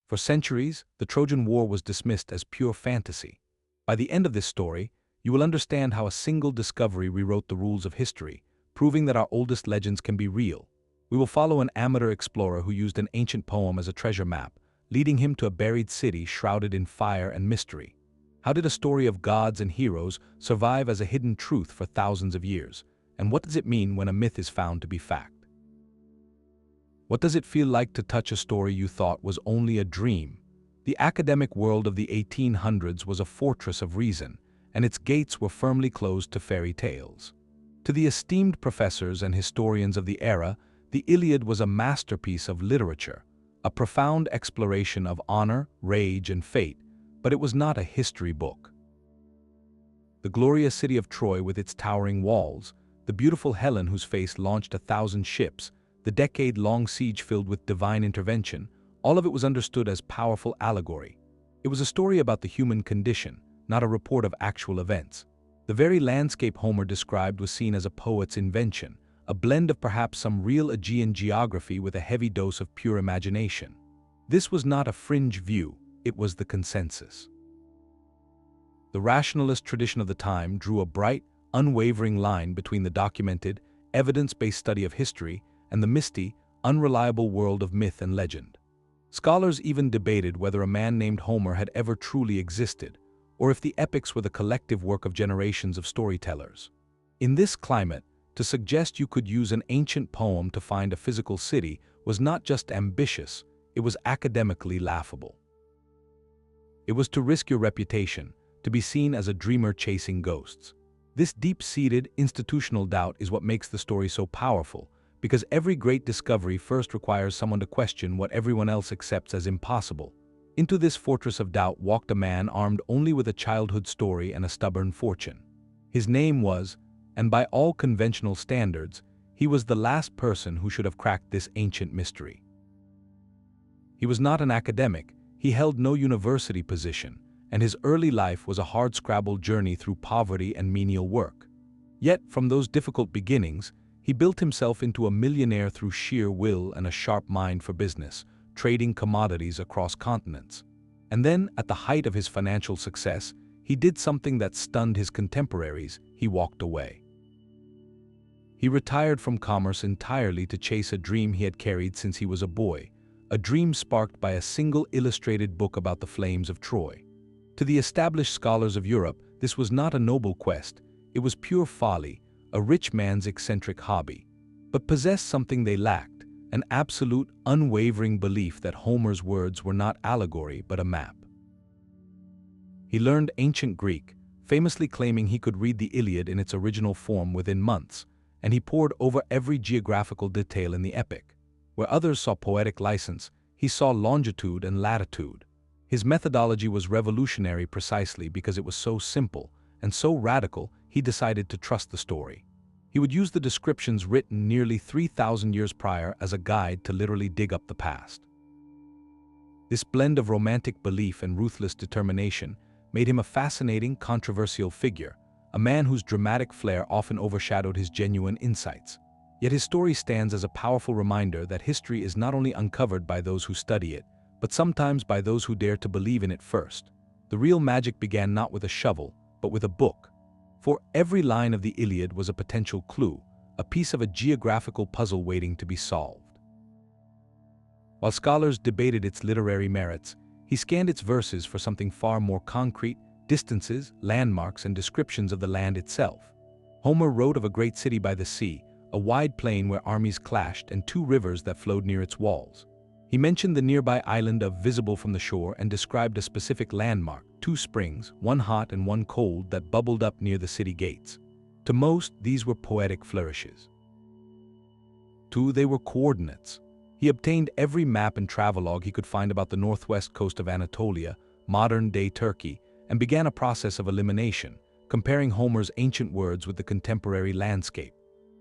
For centuries, the Trojan War was dismissed as pure fantasy. By the end of this story, you will understand how a single discovery rewrote the rules of history, proving that our oldest legends can be real. We will follow an amateur explorer who used an ancient poem as a treasure map, leading him to a buried city shrouded in fire and mystery. How did a story of gods and heroes survive as a hidden truth for thousands of years? And what does it mean when a myth is found to be fact? What does it feel like to touch a story you thought was only a dream? The academic world of the 1800s was a fortress of reason, and its gates were firmly closed to fairy tales. To the esteemed professors and historians of the era, the Iliad was a masterpiece of literature, a profound exploration of honor, rage, and fate, but it was not a history book. The glorious city of Troy with its towering walls, the beautiful Helen whose face launched 1,000 ships, the decade-long siege filled with divine intervention, all of it was understood as powerful allegory. It was a story about the human condition, not a report of actual events. The very landscape Homer described was seen as a poet's invention, a blend of perhaps some real Aegean geography with a heavy dose of pure imagination. This was not a fringe view, it was the consensus. The rationalist tradition of the time drew a bright, unwavering line between the documented, evidence-based study of history and the misty, unreliable world of myth and legend. Scholars even debated whether a man named Homer had ever truly existed, or if the epics were the collective work of generations of storytellers. In this climate, to suggest you could use an ancient poem to find a physical city was not just ambitious, it was academically laughable. It was to risk your reputation, to be seen as a dreamer chasing ghosts. This deep-seated, institutional doubt is what makes the story so powerful, because every great discovery first requires someone to question what everyone else accepts as impossible. Into this fortress of doubt walked a man armed only with a childhood story and a stubborn fortune. His name was, and by all conventional standards, he was the last person who should have cracked this ancient mystery. He was not an academic, he held no university position, and his early life was a hard-scrabble journey through poverty and menial work. Yet, from those difficult beginnings, he built himself into a millionaire through sheer will and a sharp mind for business, trading commodities across continents. And then, at the height of his financial success, he did something that stunned his contemporaries: he walked away. He retired from commerce entirely to chase a dream he had carried since he was a boy, a dream sparked by a single illustrated book about the flames of Troy. To the established scholars of Europe, this was not a noble quest, it was pure folly, a rich man's eccentric hobby, but possessed something they lacked, an absolute, unwavering belief that Homer's words were not allegory but a map. He learned ancient Greek, famously claiming he could read the Iliad in its original form within months, and he pored over every geographical detail in the epic. Where others saw poetic license, he saw longitude and latitude. His methodology was revolutionary precisely because it was so simple, and so radical, he decided to trust the story. He would use the descriptions written nearly 3,000 years prior as a guide to literally dig up the past. This blend of romantic belief and ruthless determination made him a fascinating, controversial figure, a man whose dramatic flair often overshadowed his genuine insights. Yet his story stands as a powerful reminder that history is not only uncovered by those who study it, but sometimes by those who dare to believe in it first. The real magic began not with a shovel, but with a book. For every line of the Iliad was a potential clue, a piece of a geographical puzzle waiting to be solved. While scholars debated its literary merits, he scanned its verses for something far more concrete: distances, landmarks, and descriptions of the land itself. Homer wrote of a great city by the sea, a wide plain where armies clashed, and 2 rivers that flowed near its walls. He mentioned the nearby island of visible from the shore and described a specific landmark, 2 springs, one hot and one cold, that bubbled up near the city gates. To most, these were poetic flourishes. To they were coordinates. He obtained every map and travelogue he could find about the northwest coast of Anatolia, modern-day Turkey, and began a process of elimination, comparing Homer's ancient words with the contemporary landscape.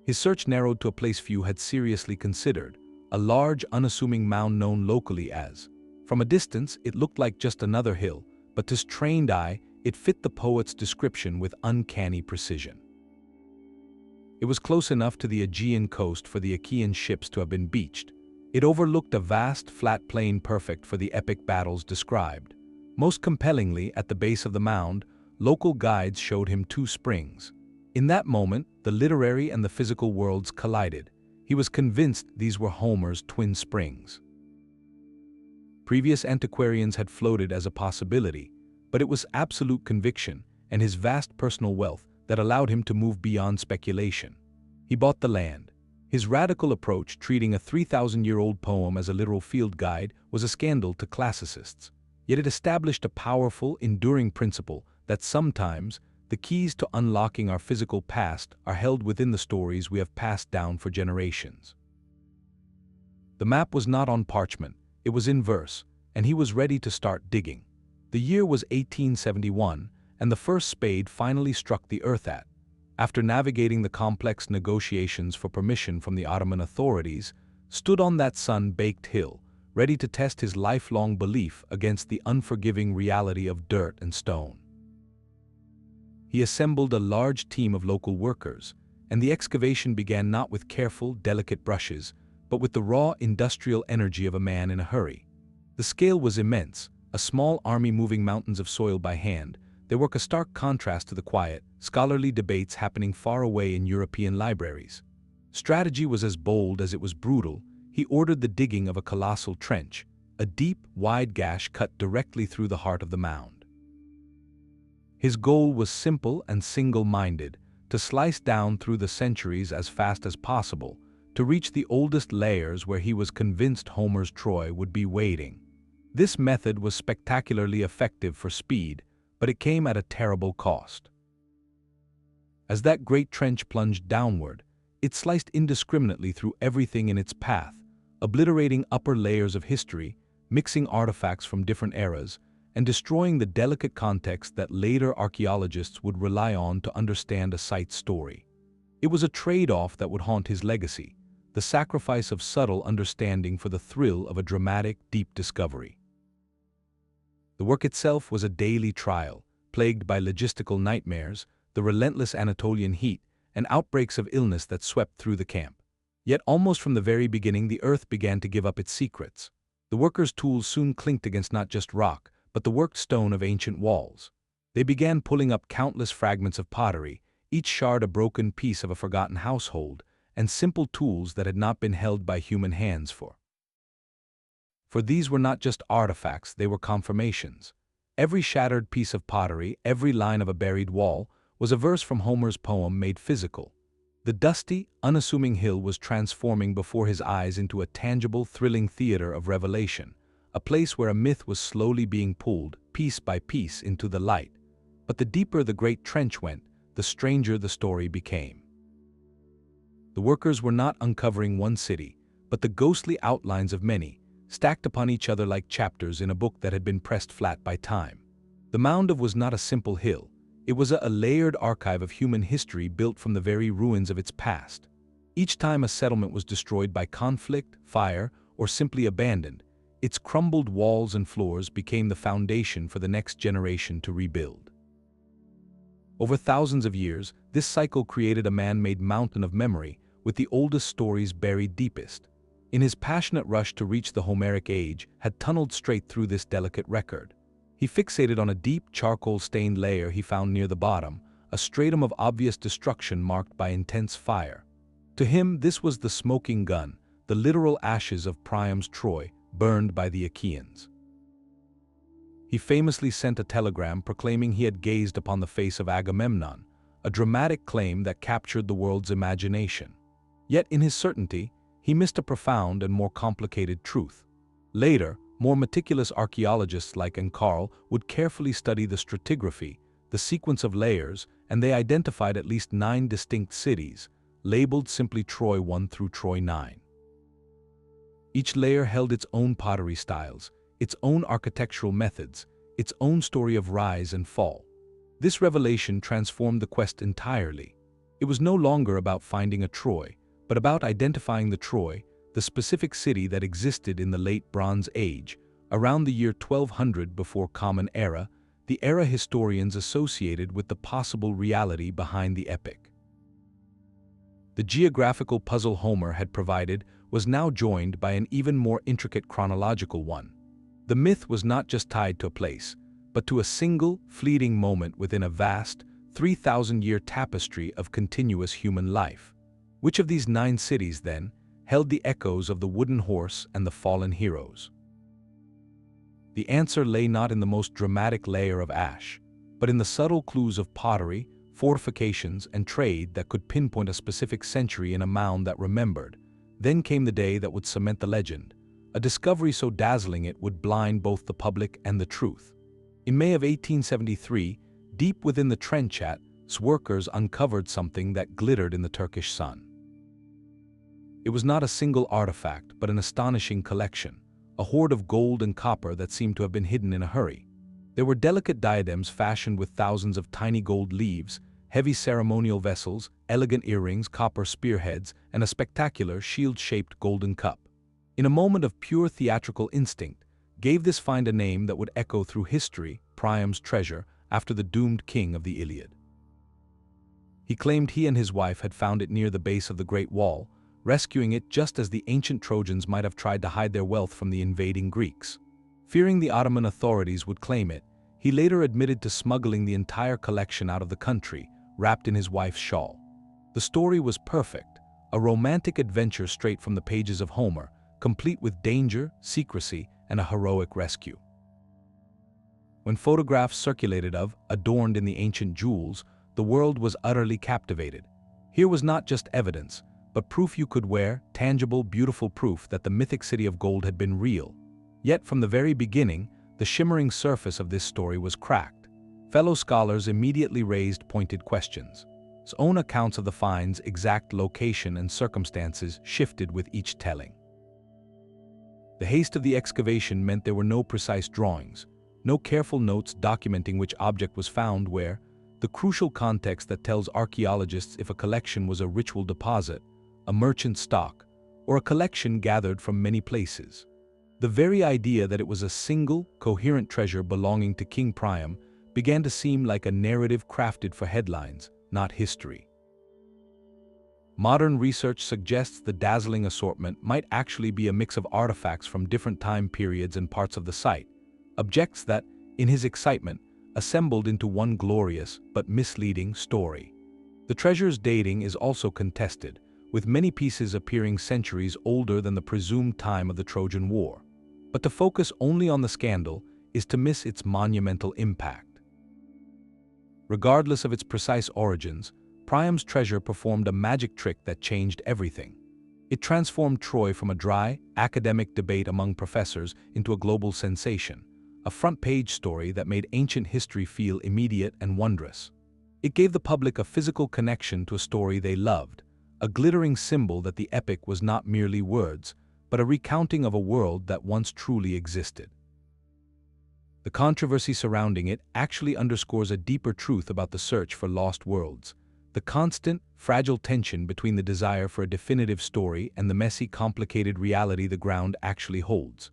His search narrowed to a place few had seriously considered: a large, unassuming mound known locally as. From a distance, it looked like just another hill, but to his trained eye, it fit the poet's description with uncanny precision. It was close enough to the Aegean coast for the Achaean ships to have been beached, It overlooked a vast, flat plain perfect for the epic battles described. Most compellingly, at the base of the mound, local guides showed him two springs. In that moment, the literary and the physical worlds collided. He was convinced these were Homer's twin springs. Previous antiquarians had floated as a possibility, but it was absolute conviction and his vast personal wealth that allowed him to move beyond speculation. He bought the land. His radical approach, treating a 3,000-year-old poem as a literal field guide, was a scandal to classicists. Yet it established a powerful, enduring principle that sometimes the keys to unlocking our physical past are held within the stories we have passed down for generations. The map was not on parchment, it was in verse, and he was ready to start digging. The year was 1871, and the first spade finally struck the earth at. After navigating the complex negotiations for permission from the Ottoman authorities, stood on that sun-baked hill, ready to test his lifelong belief against the unforgiving reality of dirt and stone. He assembled a large team of local workers, and the excavation began not with careful, delicate brushes, but with the raw industrial energy of a man in a hurry. The scale was immense, a small army moving mountains of soil by hand. They work a stark contrast to the quiet, scholarly debates happening far away in European libraries. Strategy was as bold as it was brutal. He ordered the digging of a colossal trench, a deep, wide gash cut directly through the heart of the mound. His goal was simple and single-minded, to slice down through the centuries as fast as possible, to reach the oldest layers where he was convinced Homer's Troy would be waiting. This method was spectacularly effective for speed, but it came at a terrible cost. As that great trench plunged downward, it sliced indiscriminately through everything in its path, obliterating upper layers of history, mixing artifacts from different eras, and destroying the delicate context that later archaeologists would rely on to understand a site's story. It was a trade-off that would haunt his legacy, the sacrifice of subtle understanding for the thrill of a dramatic, deep discovery. The work itself was a daily trial, plagued by logistical nightmares, the relentless Anatolian heat, and outbreaks of illness that swept through the camp. Yet almost from the very beginning the earth began to give up its secrets. The workers' tools soon clinked against not just rock, but the worked stone of ancient walls. They began pulling up countless fragments of pottery, each shard a broken piece of a forgotten household, and simple tools that had not been held by human hands for these were not just artifacts, they were confirmations. Every shattered piece of pottery, every line of a buried wall, was a verse from Homer's poem made physical. The dusty, unassuming hill was transforming before his eyes into a tangible, thrilling theater of revelation, a place where a myth was slowly being pulled, piece by piece, into the light. But the deeper the great trench went, the stranger the story became. The workers were not uncovering one city, but the ghostly outlines of many, stacked upon each other like chapters in a book that had been pressed flat by time. The mound was not a simple hill. It was a layered archive of human history built from the very ruins of its past. Each time a settlement was destroyed by conflict, fire, or simply abandoned, its crumbled walls and floors became the foundation for the next generation to rebuild. Over thousands of years, this cycle created a man-made mountain of memory, with the oldest stories buried deepest. In his passionate rush to reach the Homeric age, had tunneled straight through this delicate record. He fixated on a deep, charcoal-stained layer he found near the bottom, a stratum of obvious destruction marked by intense fire. To him, this was the smoking gun, the literal ashes of Priam's Troy, burned by the Achaeans. He famously sent a telegram proclaiming he had gazed upon the face of Agamemnon, a dramatic claim that captured the world's imagination. Yet in his certainty, he missed a profound and more complicated truth. Later, more meticulous archaeologists like Carl would carefully study the stratigraphy, the sequence of layers, and they identified at least 9 distinct cities, labeled simply Troy 1 through Troy 9. Each layer held its own pottery styles, its own architectural methods, its own story of rise and fall. This revelation transformed the quest entirely. It was no longer about finding a Troy, but about identifying the Troy, the specific city that existed in the late Bronze Age, around the year 1200 before Common Era, the era historians associated with the possible reality behind the epic. The geographical puzzle Homer had provided was now joined by an even more intricate chronological one. The myth was not just tied to a place, but to a single, fleeting moment within a vast, 3,000-year tapestry of continuous human life. Which of these 9 cities, then, held the echoes of the wooden horse and the fallen heroes? The answer lay not in the most dramatic layer of ash, but in the subtle clues of pottery, fortifications, and trade that could pinpoint a specific century in a mound that remembered. Then came the day that would cement the legend, a discovery so dazzling it would blind both the public and the truth. In May of 1873, deep within the Trenchat's workers uncovered something that glittered in the Turkish sun. It was not a single artifact, but an astonishing collection, a hoard of gold and copper that seemed to have been hidden in a hurry. There were delicate diadems fashioned with thousands of tiny gold leaves, heavy ceremonial vessels, elegant earrings, copper spearheads, and a spectacular shield-shaped golden cup. In a moment of pure theatrical instinct, gave this find a name that would echo through history, Priam's treasure, after the doomed king of the Iliad. He claimed he and his wife had found it near the base of the Great Wall, rescuing it just as the ancient Trojans might have tried to hide their wealth from the invading Greeks. Fearing the Ottoman authorities would claim it, he later admitted to smuggling the entire collection out of the country, wrapped in his wife's shawl. The story was perfect, a romantic adventure straight from the pages of Homer, complete with danger, secrecy, and a heroic rescue. When photographs circulated of, adorned in the ancient jewels, the world was utterly captivated. Here was not just evidence, but proof you could wear, tangible, beautiful proof that the mythic city of gold had been real. Yet from the very beginning, the shimmering surface of this story was cracked. Fellow scholars immediately raised pointed questions. His own accounts of the find's exact location and circumstances shifted with each telling. The haste of the excavation meant there were no precise drawings, no careful notes documenting which object was found where, the crucial context that tells archaeologists if a collection was a ritual deposit, a merchant stock, or a collection gathered from many places. The very idea that it was a single, coherent treasure belonging to King Priam began to seem like a narrative crafted for headlines, not history. Modern research suggests the dazzling assortment might actually be a mix of artifacts from different time periods and parts of the site, objects that, in his excitement, assembled into one glorious but misleading story. The treasure's dating is also contested, with many pieces appearing centuries older than the presumed time of the Trojan War. But to focus only on the scandal is to miss its monumental impact. Regardless of its precise origins, Priam's treasure performed a magic trick that changed everything. It transformed Troy from a dry, academic debate among professors into a global sensation, a front-page story that made ancient history feel immediate and wondrous. It gave the public a physical connection to a story they loved, a glittering symbol that the epic was not merely words, but a recounting of a world that once truly existed. The controversy surrounding it actually underscores a deeper truth about the search for lost worlds, the constant, fragile tension between the desire for a definitive story and the messy, complicated reality the ground actually holds.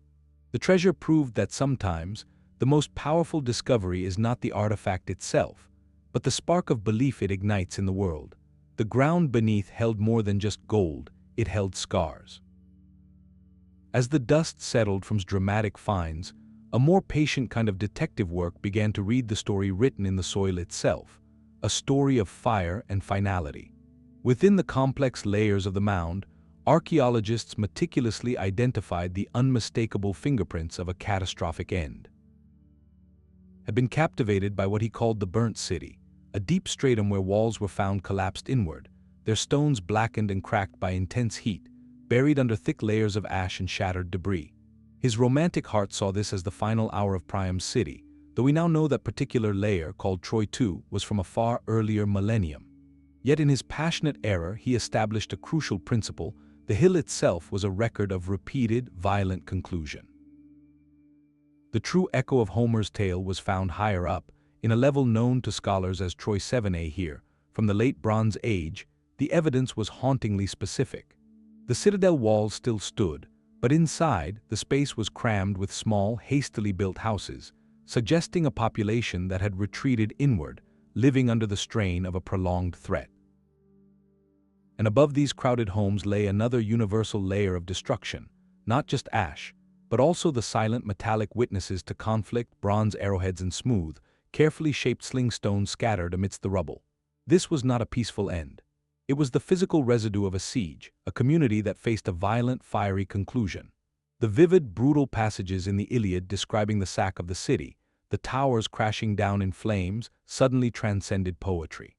The treasure proved that sometimes, the most powerful discovery is not the artifact itself, but the spark of belief it ignites in the world. The ground beneath held more than just gold, it held scars. As the dust settled from dramatic finds, a more patient kind of detective work began to read the story written in the soil itself, a story of fire and finality. Within the complex layers of the mound, archaeologists meticulously identified the unmistakable fingerprints of a catastrophic end. Had been captivated by what he called the burnt city, a deep stratum where walls were found collapsed inward, their stones blackened and cracked by intense heat, buried under thick layers of ash and shattered debris. His romantic heart saw this as the final hour of Priam's city, though we now know that particular layer, called Troy II, was from a far earlier millennium. Yet in his passionate era, he established a crucial principle: the hill itself was a record of repeated, violent conclusion. The true echo of Homer's tale was found higher up, in a level known to scholars as Troy 7a here. From the late Bronze Age, the evidence was hauntingly specific. The citadel walls still stood, but inside, the space was crammed with small, hastily built houses, suggesting a population that had retreated inward, living under the strain of a prolonged threat. And above these crowded homes lay another universal layer of destruction, not just ash, but also the silent metallic witnesses to conflict, bronze arrowheads and smooth, carefully shaped sling stones scattered amidst the rubble. This was not a peaceful end. It was the physical residue of a siege, a community that faced a violent, fiery conclusion. The vivid, brutal passages in the Iliad describing the sack of the city, the towers crashing down in flames, suddenly transcended poetry.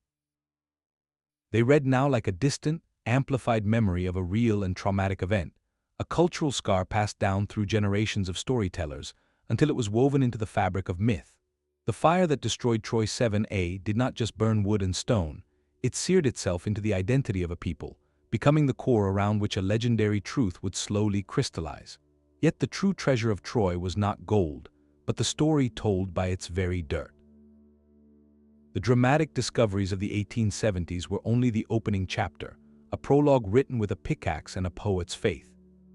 They read now like a distant, amplified memory of a real and traumatic event, a cultural scar passed down through generations of storytellers until it was woven into the fabric of myth. The fire that destroyed Troy 7a did not just burn wood and stone, it seared itself into the identity of a people, becoming the core around which a legendary truth would slowly crystallize. Yet the true treasure of Troy was not gold, but the story told by its very dirt. The dramatic discoveries of the 1870s were only the opening chapter, a prologue written with a pickaxe and a poet's faith.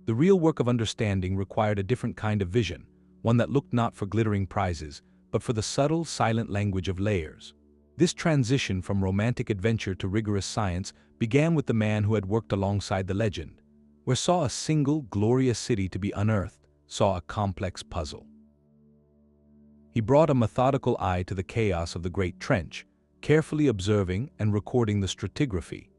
The real work of understanding required a different kind of vision, one that looked not for glittering prizes, but for the subtle, silent language of layers. This transition from romantic adventure to rigorous science began with the man who had worked alongside the legend, where saw a single, glorious city to be unearthed, saw a complex puzzle. He brought a methodical eye to the chaos of the Great Trench, carefully observing and recording the stratigraphy.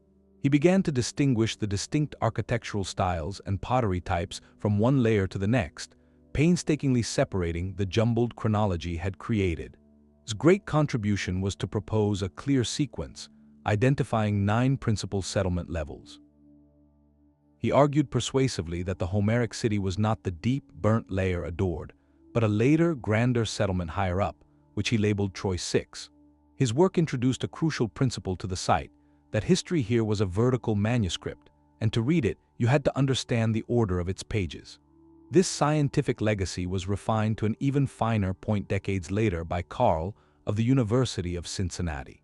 He began to distinguish the distinct architectural styles and pottery types from one layer to the next, painstakingly separating the jumbled chronology had created. His great contribution was to propose a clear sequence, identifying 9 principal settlement levels. He argued persuasively that the Homeric city was not the deep, burnt layer adored, but a later, grander settlement higher up, which he labeled Troy 6. His work introduced a crucial principle to the site, that history here was a vertical manuscript, and to read it, you had to understand the order of its pages. This scientific legacy was refined to an even finer point decades later by Carl of the University of Cincinnati.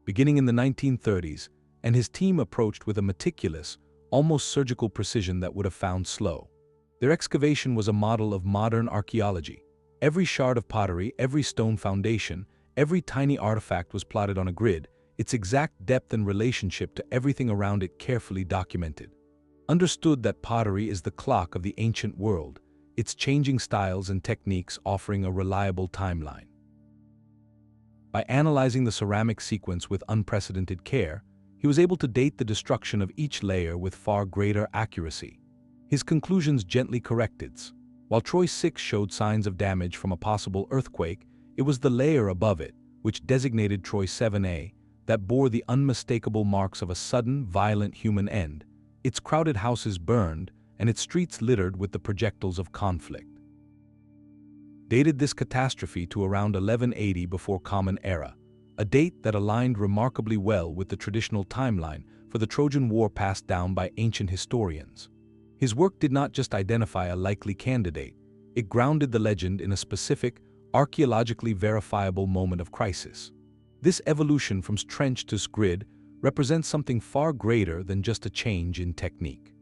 Beginning in the 1930s, and his team approached with a meticulous, almost surgical precision that would have found slow. Their excavation was a model of modern archaeology. Every shard of pottery, every stone foundation, every tiny artifact was plotted on a grid, its exact depth and relationship to everything around it carefully documented. Understood that pottery is the clock of the ancient world, its changing styles and techniques offering a reliable timeline. By analyzing the ceramic sequence with unprecedented care, he was able to date the destruction of each layer with far greater accuracy. His conclusions gently corrected. While Troy 6 showed signs of damage from a possible earthquake, it was the layer above it, which designated Troy 7a, that bore the unmistakable marks of a sudden, violent human end. Its crowded houses burned, and its streets littered with the projectiles of conflict. Dated this catastrophe to around 1180 before Common Era, a date that aligned remarkably well with the traditional timeline for the Trojan War passed down by ancient historians. His work did not just identify a likely candidate, it grounded the legend in a specific, archaeologically verifiable moment of crisis. This evolution from trench to grid represents something far greater than just a change in technique.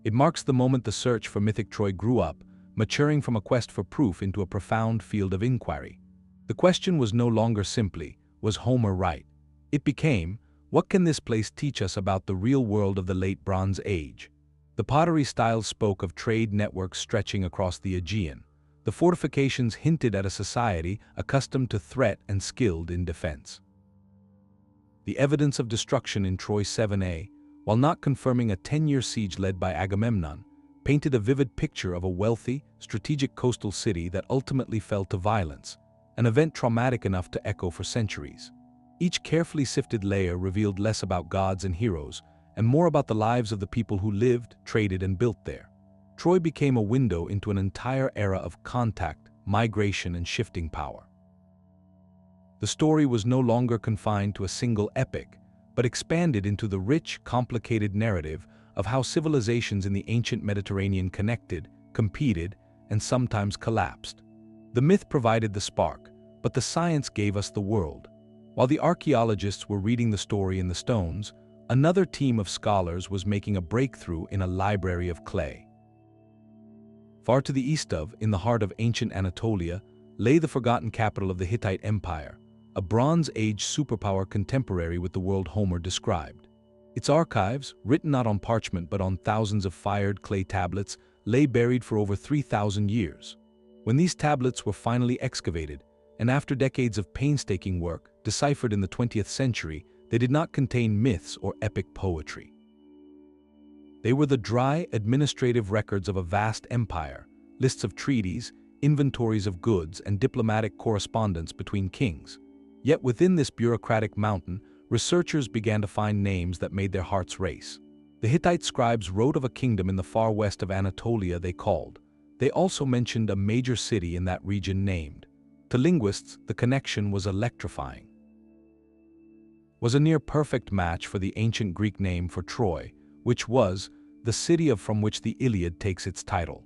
It marks the moment the search for mythic Troy grew up, maturing from a quest for proof into a profound field of inquiry. The question was no longer simply, was Homer right? It became, what can this place teach us about the real world of the late Bronze Age? The pottery styles spoke of trade networks stretching across the Aegean. The fortifications hinted at a society accustomed to threat and skilled in defense. The evidence of destruction in Troy 7a, while not confirming a 10-year siege led by Agamemnon, painted a vivid picture of a wealthy, strategic coastal city that ultimately fell to violence, an event traumatic enough to echo for centuries. Each carefully sifted layer revealed less about gods and heroes, and more about the lives of the people who lived, traded, and built there. Troy became a window into an entire era of contact, migration, and shifting power. The story was no longer confined to a single epic, but expanded into the rich, complicated narrative of how civilizations in the ancient Mediterranean connected, competed, and sometimes collapsed. The myth provided the spark, but the science gave us the world. While the archaeologists were reading the story in the stones, another team of scholars was making a breakthrough in a library of clay. Far to the east of, in the heart of ancient Anatolia, lay the forgotten capital of the Hittite Empire, a Bronze Age superpower contemporary with the world Homer described. Its archives, written not on parchment but on thousands of fired clay tablets, lay buried for over 3,000 years. When these tablets were finally excavated, and after decades of painstaking work, deciphered in the 20th century, they did not contain myths or epic poetry. They were the dry, administrative records of a vast empire, lists of treaties, inventories of goods, and diplomatic correspondence between kings. Yet within this bureaucratic mountain, researchers began to find names that made their hearts race. The Hittite scribes wrote of a kingdom in the far west of Anatolia they called. They also mentioned a major city in that region named. To linguists, the connection was electrifying. Was a near-perfect match for the ancient Greek name for Troy, which was the city from which the Iliad takes its title,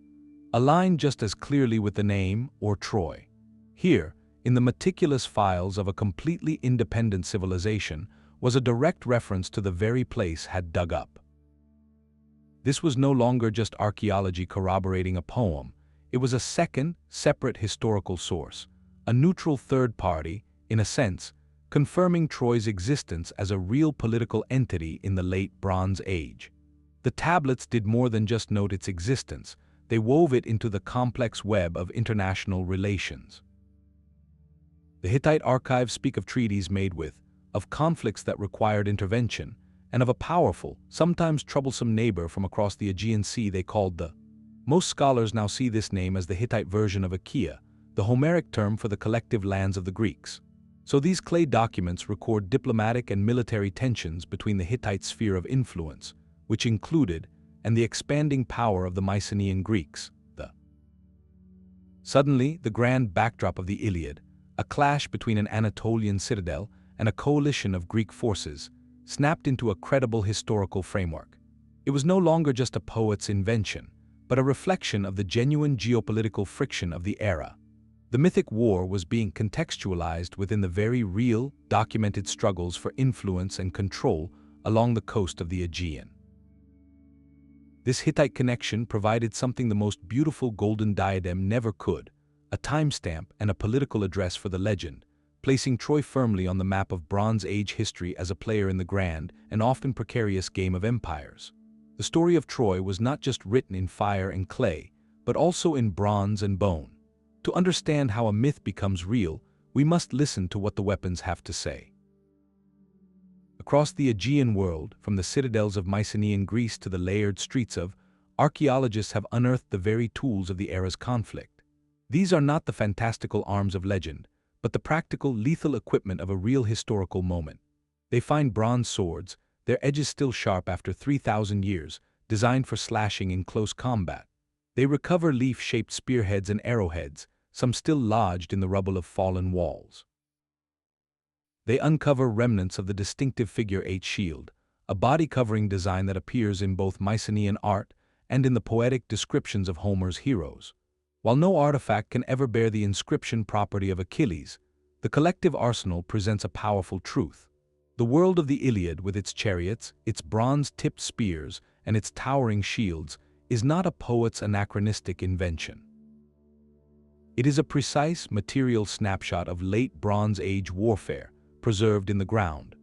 aligned just as clearly with the name, or Troy. Here, in the meticulous files of a completely independent civilization, was a direct reference to the very place had dug up. This was no longer just archaeology corroborating a poem, it was a second, separate historical source, a neutral third party, in a sense, confirming Troy's existence as a real political entity in the late Bronze Age. The tablets did more than just note its existence, they wove it into the complex web of international relations. The Hittite archives speak of treaties made with, of conflicts that required intervention, and of a powerful, sometimes troublesome neighbor from across the Aegean Sea they called the. Most scholars now see this name as the Hittite version of Achaea, the Homeric term for the collective lands of the Greeks. So these clay documents record diplomatic and military tensions between the Hittite sphere of influence, which included, and the expanding power of the Mycenaean Greeks, the. Suddenly, the grand backdrop of the Iliad, a clash between an Anatolian citadel and a coalition of Greek forces, snapped into a credible historical framework. It was no longer just a poet's invention, but a reflection of the genuine geopolitical friction of the era. The mythic war was being contextualized within the very real, documented struggles for influence and control along the coast of the Aegean. This Hittite connection provided something the most beautiful golden diadem never could, a timestamp and a political address for the legend, placing Troy firmly on the map of Bronze Age history as a player in the grand and often precarious game of empires. The story of Troy was not just written in fire and clay, but also in bronze and bone. To understand how a myth becomes real, we must listen to what the weapons have to say. Across the Aegean world, from the citadels of Mycenaean Greece to the layered streets of, archaeologists have unearthed the very tools of the era's conflict. These are not the fantastical arms of legend, but the practical, lethal equipment of a real historical moment. They find bronze swords, their edges still sharp after 3,000 years, designed for slashing in close combat. They recover leaf-shaped spearheads and arrowheads, some still lodged in the rubble of fallen walls. They uncover remnants of the distinctive figure-8 shield, a body-covering design that appears in both Mycenaean art and in the poetic descriptions of Homer's heroes. While no artifact can ever bear the inscription property of Achilles, the collective arsenal presents a powerful truth. The world of the Iliad, with its chariots, its bronze-tipped spears, and its towering shields, is not a poet's anachronistic invention. It is a precise, material snapshot of late Bronze Age warfare, preserved in the ground.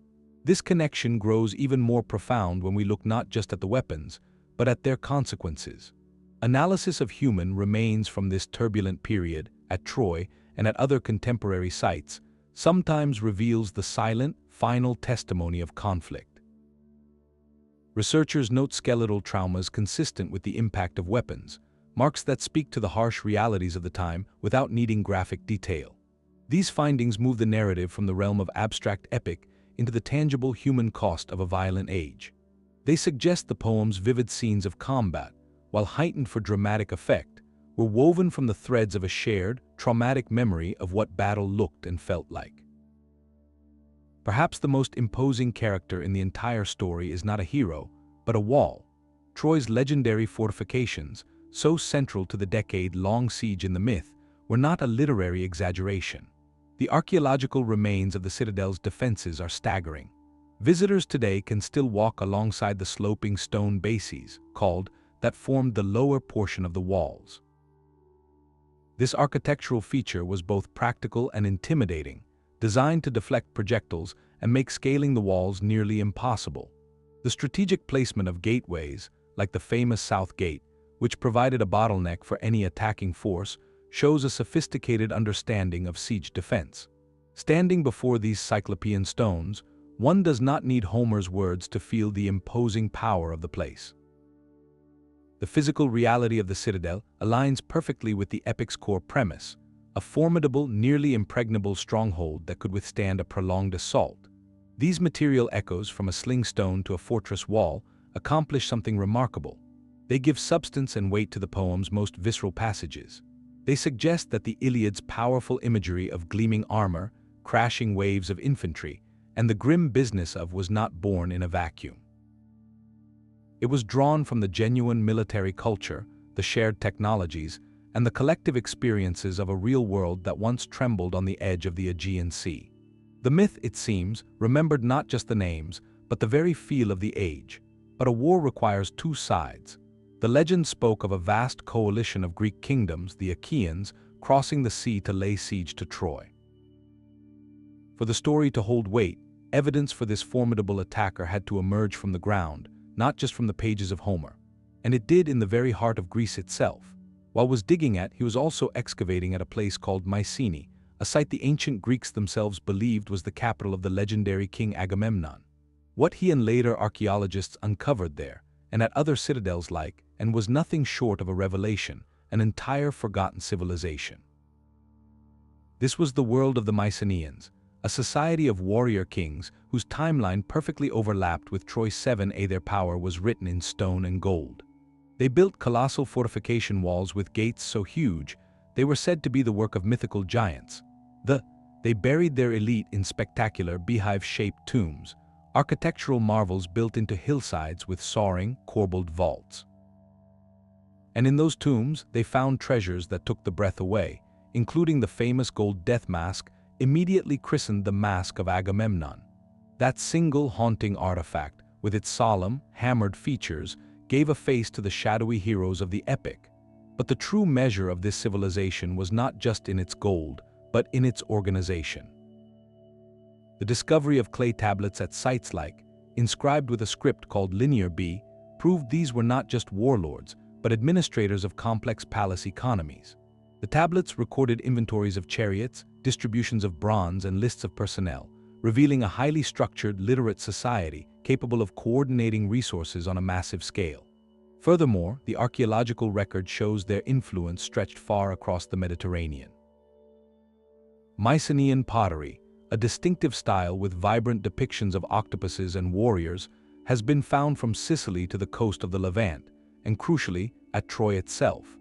This connection grows even more profound when we look not just at the weapons, but at their consequences. Analysis of human remains from this turbulent period, at Troy and at other contemporary sites, sometimes reveals the silent, final testimony of conflict. Researchers note skeletal traumas consistent with the impact of weapons, marks that speak to the harsh realities of the time without needing graphic detail. These findings move the narrative from the realm of abstract epic into the tangible human cost of a violent age. They suggest the poem's vivid scenes of combat, while heightened for dramatic effect, were woven from the threads of a shared, traumatic memory of what battle looked and felt like. Perhaps the most imposing character in the entire story is not a hero, but a wall. Troy's legendary fortifications, so central to the decade-long siege in the myth, were not a literary exaggeration. The archaeological remains of the citadel's defenses are staggering. Visitors today can still walk alongside the sloping stone bases, called, that formed the lower portion of the walls. This architectural feature was both practical and intimidating, designed to deflect projectiles and make scaling the walls nearly impossible. The strategic placement of gateways, like the famous South Gate, which provided a bottleneck for any attacking force, shows a sophisticated understanding of siege defense. Standing before these cyclopean stones, one does not need Homer's words to feel the imposing power of the place. The physical reality of the citadel aligns perfectly with the epic's core premise, a formidable, nearly impregnable stronghold that could withstand a prolonged assault. These material echoes, from a sling stone to a fortress wall, accomplish something remarkable. They give substance and weight to the poem's most visceral passages. They suggest that the Iliad's powerful imagery of gleaming armor, crashing waves of infantry, and the grim business of was not born in a vacuum. It was drawn from the genuine military culture, the shared technologies, and the collective experiences of a real world that once trembled on the edge of the Aegean Sea. The myth, it seems, remembered not just the names, but the very feel of the age. But a war requires two sides. The legend spoke of a vast coalition of Greek kingdoms, the Achaeans, crossing the sea to lay siege to Troy. For the story to hold weight, evidence for this formidable attacker had to emerge from the ground, not just from the pages of Homer. And it did in the very heart of Greece itself. While was digging at, he was also excavating at a place called Mycenae, a site the ancient Greeks themselves believed was the capital of the legendary king Agamemnon. What he and later archaeologists uncovered there, and at other citadels like, and was nothing short of a revelation, an entire forgotten civilization. This was the world of the Mycenaeans, a society of warrior kings whose timeline perfectly overlapped with Troy's 7a. Their power was written in stone and gold. They built colossal fortification walls with gates so huge they were said to be the work of mythical giants. They buried their elite in spectacular beehive-shaped tombs, architectural marvels built into hillsides with soaring, corbelled vaults. And in those tombs, they found treasures that took the breath away, including the famous gold death mask, immediately christened the Mask of Agamemnon. That single haunting artifact, with its solemn, hammered features, gave a face to the shadowy heroes of the epic. But the true measure of this civilization was not just in its gold, but in its organization. The discovery of clay tablets at sites like, inscribed with a script called Linear B, proved these were not just warlords, but administrators of complex palace economies. The tablets recorded inventories of chariots, distributions of bronze, and lists of personnel, revealing a highly structured, literate society capable of coordinating resources on a massive scale. Furthermore, the archaeological record shows their influence stretched far across the Mediterranean. Mycenaean pottery, a distinctive style with vibrant depictions of octopuses and warriors, has been found from Sicily to the coast of the Levant, and crucially, at Troy itself.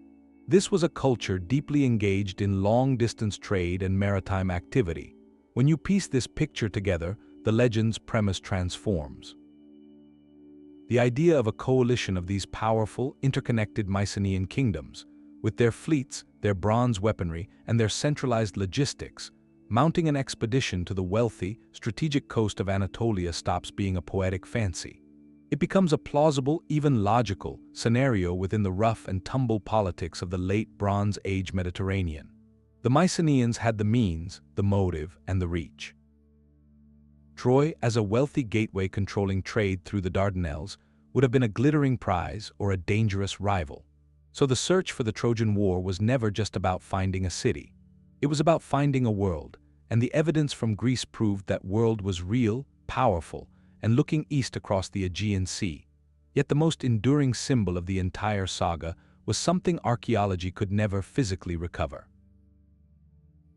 This was a culture deeply engaged in long-distance trade and maritime activity. When you piece this picture together, the legend's premise transforms. The idea of a coalition of these powerful, interconnected Mycenaean kingdoms, with their fleets, their bronze weaponry, and their centralized logistics, mounting an expedition to the wealthy, strategic coast of Anatolia stops being a poetic fancy. It becomes a plausible, even logical, scenario within the rough and tumble politics of the late Bronze Age Mediterranean. The Mycenaeans had the means, the motive, and the reach. Troy, as a wealthy gateway controlling trade through the Dardanelles, would have been a glittering prize or a dangerous rival. So the search for the Trojan War was never just about finding a city. It was about finding a world, and the evidence from Greece proved that world was real, powerful, and looking east across the Aegean Sea. Yet the most enduring symbol of the entire saga was something archaeology could never physically recover.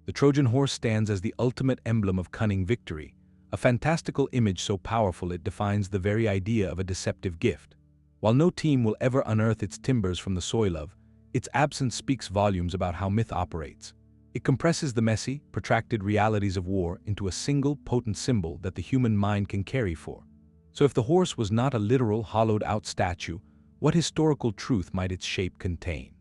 The Trojan horse stands as the ultimate emblem of cunning victory, a fantastical image so powerful it defines the very idea of a deceptive gift. While no team will ever unearth its timbers from the soil of, its absence speaks volumes about how myth operates. It compresses the messy, protracted realities of war into a single, potent symbol that the human mind can carry for. So if the horse was not a literal, hollowed-out statue, what historical truth might its shape contain?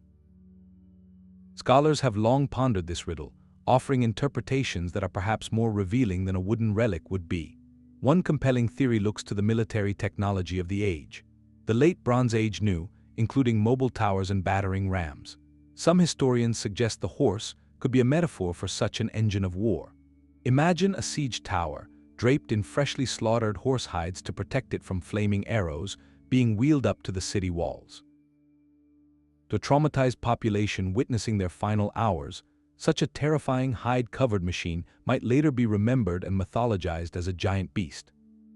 Scholars have long pondered this riddle, offering interpretations that are perhaps more revealing than a wooden relic would be. One compelling theory looks to the military technology of the age. The late Bronze Age knew, including mobile towers and battering rams. Some historians suggest the horse could be a metaphor for such an engine of war. Imagine a siege tower, draped in freshly slaughtered horse hides to protect it from flaming arrows, being wheeled up to the city walls. To a traumatized population witnessing their final hours, such a terrifying hide-covered machine might later be remembered and mythologized as a giant beast.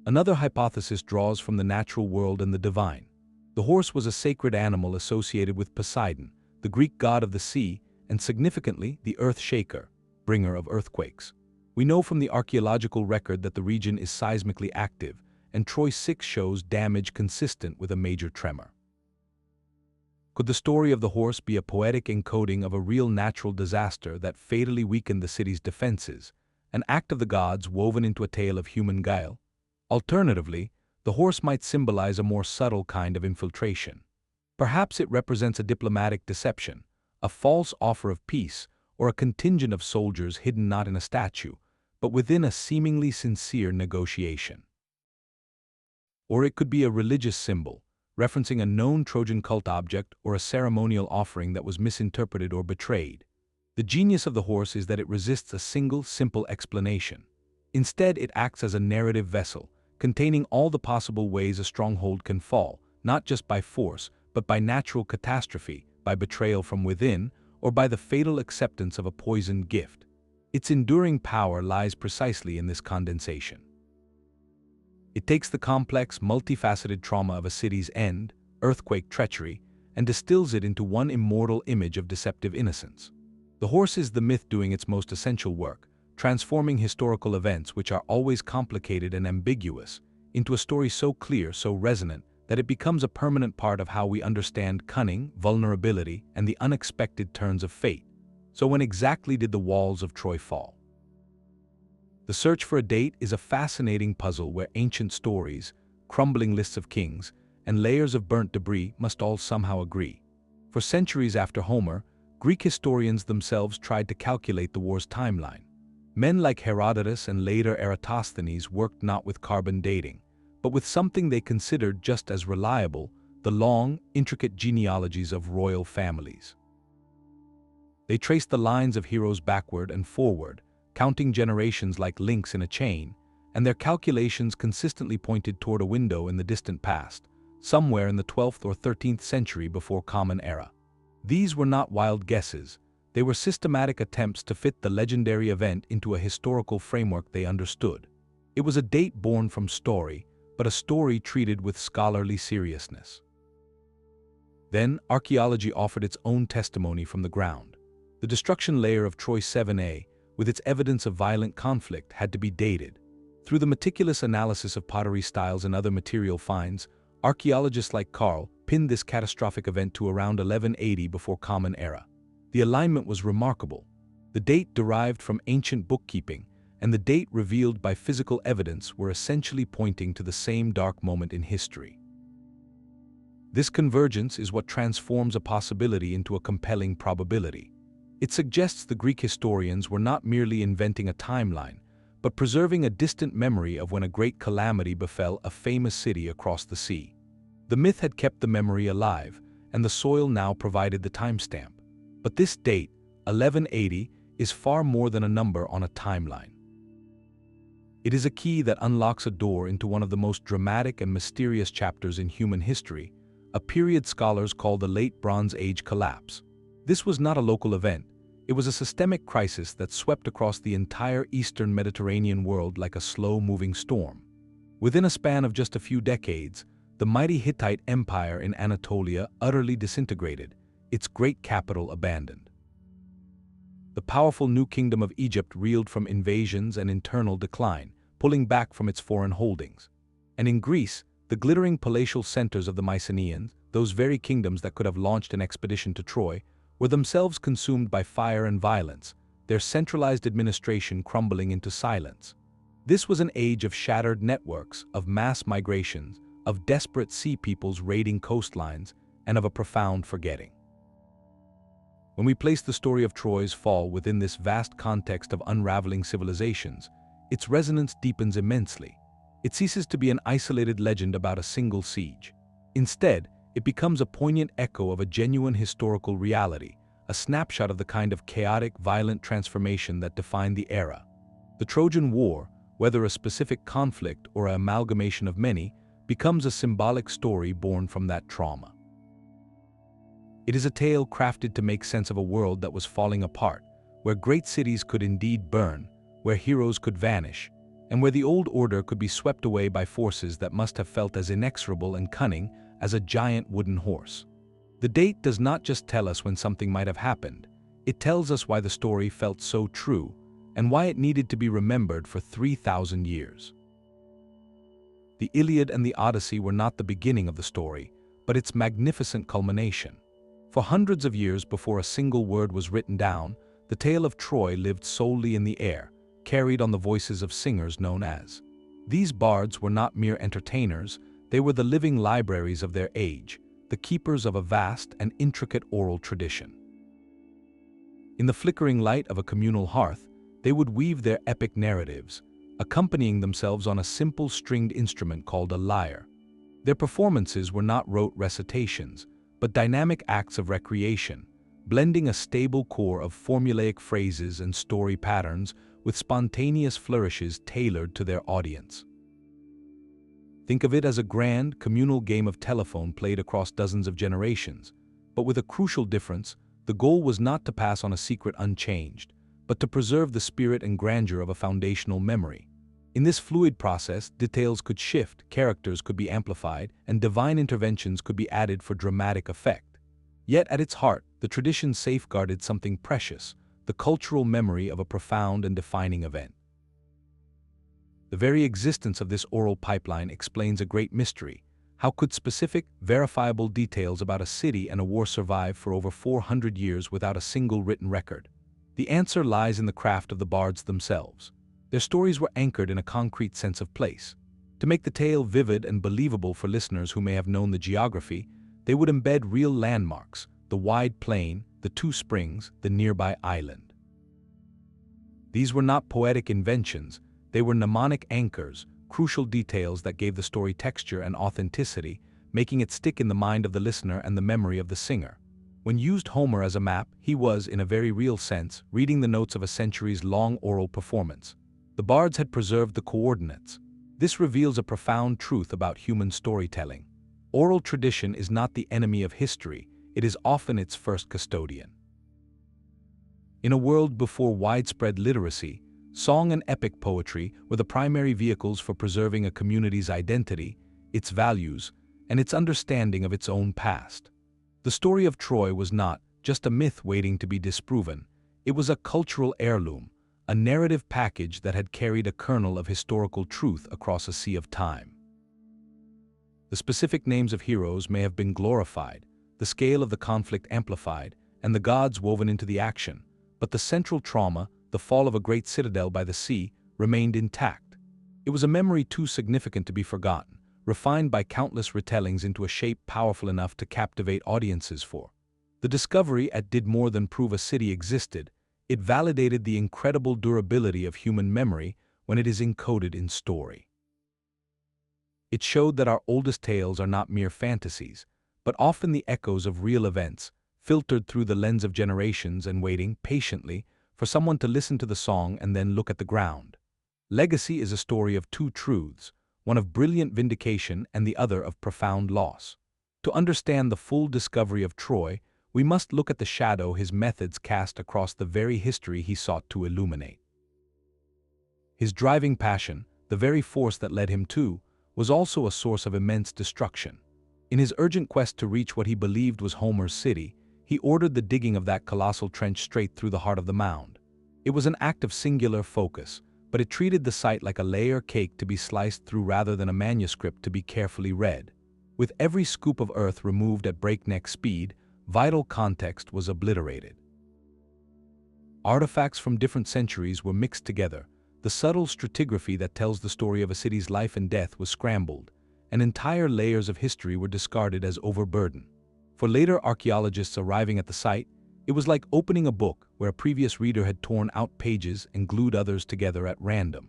Another hypothesis draws from the natural world and the divine. The horse was a sacred animal associated with Poseidon, the Greek god of the sea, and significantly, the earth shaker, bringer of earthquakes. We know from the archaeological record that the region is seismically active, and Troy 6 shows damage consistent with a major tremor. Could the story of the horse be a poetic encoding of a real natural disaster that fatally weakened the city's defenses, an act of the gods woven into a tale of human guile? Alternatively, the horse might symbolize a more subtle kind of infiltration. Perhaps it represents a diplomatic deception, a false offer of peace, or a contingent of soldiers hidden not in a statue, but within a seemingly sincere negotiation. Or it could be a religious symbol, referencing a known Trojan cult object or a ceremonial offering that was misinterpreted or betrayed. The genius of the horse is that it resists a single, simple explanation. Instead, it acts as a narrative vessel, containing all the possible ways a stronghold can fall, not just by force, but by natural catastrophe, by betrayal from within, or by the fatal acceptance of a poisoned gift. Its enduring power lies precisely in this condensation. It takes the complex, multifaceted trauma of a city's end, earthquake treachery, and distills it into one immortal image of deceptive innocence. The horse is the myth doing its most essential work, transforming historical events which are always complicated and ambiguous into a story so clear, so resonant, that it becomes a permanent part of how we understand cunning, vulnerability, and the unexpected turns of fate. So when exactly did the walls of Troy fall? The search for a date is a fascinating puzzle where ancient stories, crumbling lists of kings, and layers of burnt debris must all somehow agree. For centuries after Homer, Greek historians themselves tried to calculate the war's timeline. Men like Herodotus and later Eratosthenes worked not with carbon dating, but with something they considered just as reliable, the long, intricate genealogies of royal families. They traced the lines of heroes backward and forward, counting generations like links in a chain, and their calculations consistently pointed toward a window in the distant past, somewhere in the 12th or 13th century before Common Era. These were not wild guesses, they were systematic attempts to fit the legendary event into a historical framework they understood. It was a date born from story, but a story treated with scholarly seriousness. Then, archaeology offered its own testimony from the ground. The destruction layer of Troy 7a, with its evidence of violent conflict, had to be dated. Through the meticulous analysis of pottery styles and other material finds, archaeologists like Carl pinned this catastrophic event to around 1180 before Common Era. The alignment was remarkable. The date derived from ancient bookkeeping, and the date revealed by physical evidence were essentially pointing to the same dark moment in history. This convergence is what transforms a possibility into a compelling probability. It suggests the Greek historians were not merely inventing a timeline, but preserving a distant memory of when a great calamity befell a famous city across the sea. The myth had kept the memory alive, and the soil now provided the timestamp. But this date, 1180, is far more than a number on a timeline. It is a key that unlocks a door into one of the most dramatic and mysterious chapters in human history, a period scholars call the Late Bronze Age collapse. This was not a local event. It was a systemic crisis that swept across the entire eastern Mediterranean world like a slow-moving storm. Within a span of just a few decades, the mighty Hittite Empire in Anatolia utterly disintegrated, its great capital abandoned. The powerful new kingdom of Egypt reeled from invasions and internal decline, pulling back from its foreign holdings. And in Greece, the glittering palatial centers of the Mycenaeans, those very kingdoms that could have launched an expedition to Troy, were themselves consumed by fire and violence, their centralized administration crumbling into silence. This was an age of shattered networks, of mass migrations, of desperate sea peoples raiding coastlines, and of a profound forgetting. When we place the story of Troy's fall within this vast context of unraveling civilizations, its resonance deepens immensely. It ceases to be an isolated legend about a single siege. Instead, it becomes a poignant echo of a genuine historical reality, a snapshot of the kind of chaotic, violent transformation that defined the era. The Trojan War, whether a specific conflict or an amalgamation of many, becomes a symbolic story born from that trauma. It is a tale crafted to make sense of a world that was falling apart, where great cities could indeed burn, where heroes could vanish, and where the old order could be swept away by forces that must have felt as inexorable and cunning as a giant wooden horse. The date does not just tell us when something might have happened, it tells us why the story felt so true and why it needed to be remembered for 3,000 years. The Iliad and the Odyssey were not the beginning of the story, but its magnificent culmination. For hundreds of years before a single word was written down, the tale of Troy lived solely in the air, carried on the voices of singers known as. These bards were not mere entertainers, they were the living libraries of their age, the keepers of a vast and intricate oral tradition. In the flickering light of a communal hearth, they would weave their epic narratives, accompanying themselves on a simple stringed instrument called a lyre. Their performances were not rote recitations, but dynamic acts of recreation, blending a stable core of formulaic phrases and story patterns with spontaneous flourishes tailored to their audience. Think of it as a grand, communal game of telephone played across dozens of generations, but with a crucial difference: the goal was not to pass on a secret unchanged, but to preserve the spirit and grandeur of a foundational memory. In this fluid process, details could shift, characters could be amplified, and divine interventions could be added for dramatic effect. Yet at its heart, the tradition safeguarded something precious: the cultural memory of a profound and defining event. The very existence of this oral pipeline explains a great mystery. How could specific, verifiable details about a city and a war survive for over 400 years without a single written record? The answer lies in the craft of the bards themselves. Their stories were anchored in a concrete sense of place. To make the tale vivid and believable for listeners who may have known the geography, they would embed real landmarks: the wide plain, the two springs, the nearby island. These were not poetic inventions, they were mnemonic anchors, crucial details that gave the story texture and authenticity, making it stick in the mind of the listener and the memory of the singer. When used Homer as a map, he was, in a very real sense, reading the notes of a centuries-long oral performance. The bards had preserved the coordinates. This reveals a profound truth about human storytelling. Oral tradition is not the enemy of history, it is often its first custodian. In a world before widespread literacy, song and epic poetry were the primary vehicles for preserving a community's identity, its values, and its understanding of its own past. The story of Troy was not just a myth waiting to be disproven, it was a cultural heirloom, a narrative package that had carried a kernel of historical truth across a sea of time. The specific names of heroes may have been glorified, the scale of the conflict amplified, and the gods woven into the action, but the central trauma, the fall of a great citadel by the sea, remained intact. It was a memory too significant to be forgotten, refined by countless retellings into a shape powerful enough to captivate audiences for. The discovery did more than prove a city existed, it validated the incredible durability of human memory when it is encoded in story. It showed that our oldest tales are not mere fantasies, but often the echoes of real events, filtered through the lens of generations and waiting patiently for someone to listen to the song and then look at the ground. Legacy is a story of two truths, one of brilliant vindication and the other of profound loss. To understand the full discovery of Troy, we must look at the shadow his methods cast across the very history he sought to illuminate. His driving passion, the very force that led him to, was also a source of immense destruction. In his urgent quest to reach what he believed was Homer's city, he ordered the digging of that colossal trench straight through the heart of the mound. It was an act of singular focus, but it treated the site like a layer cake to be sliced through rather than a manuscript to be carefully read. With every scoop of earth removed at breakneck speed, vital context was obliterated. Artifacts from different centuries were mixed together, the subtle stratigraphy that tells the story of a city's life and death was scrambled, and entire layers of history were discarded as overburden. For later archaeologists arriving at the site, it was like opening a book where a previous reader had torn out pages and glued others together at random.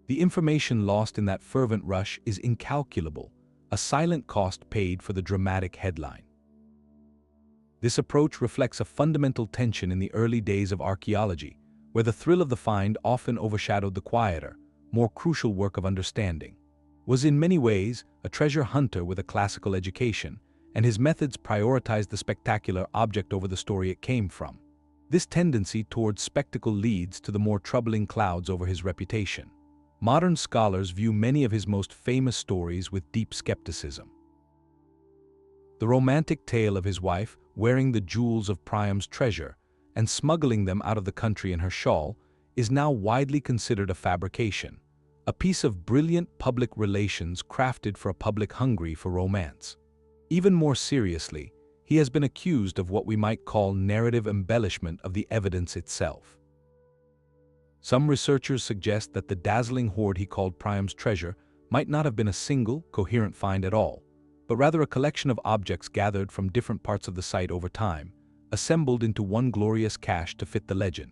The information lost in that fervent rush is incalculable, a silent cost paid for the dramatic headline. This approach reflects a fundamental tension in the early days of archaeology, where the thrill of the find often overshadowed the quieter, more crucial work of understanding. Was in many ways a treasure hunter with a classical education, and his methods prioritized the spectacular object over the story it came from. This tendency towards spectacle leads to the more troubling clouds over his reputation. Modern scholars view many of his most famous stories with deep skepticism. The romantic tale of his wife wearing the jewels of Priam's treasure and smuggling them out of the country in her shawl is now widely considered a fabrication, a piece of brilliant public relations crafted for a public hungry for romance. Even more seriously, he has been accused of what we might call narrative embellishment of the evidence itself. Some researchers suggest that the dazzling hoard he called Priam's treasure might not have been a single, coherent find at all, but rather a collection of objects gathered from different parts of the site over time, assembled into one glorious cache to fit the legend.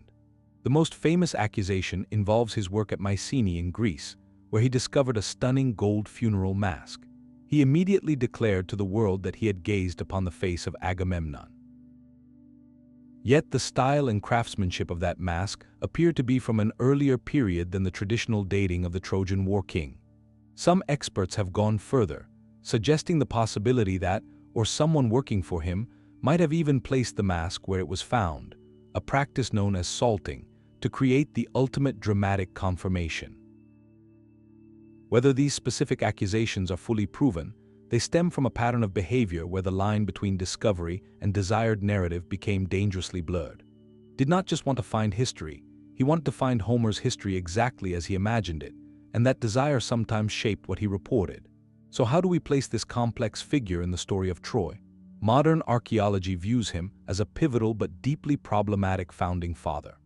The most famous accusation involves his work at Mycenae in Greece, where he discovered a stunning gold funeral mask. He immediately declared to the world that he had gazed upon the face of Agamemnon. Yet the style and craftsmanship of that mask appear to be from an earlier period than the traditional dating of the Trojan War king. Some experts have gone further, suggesting the possibility that, or someone working for him, might have even placed the mask where it was found, a practice known as salting, to create the ultimate dramatic confirmation. Whether these specific accusations are fully proven, they stem from a pattern of behavior where the line between discovery and desired narrative became dangerously blurred. Did not just want to find history, he wanted to find Homer's history exactly as he imagined it, and that desire sometimes shaped what he reported. So how do we place this complex figure in the story of Troy? Modern archaeology views him as a pivotal but deeply problematic founding father.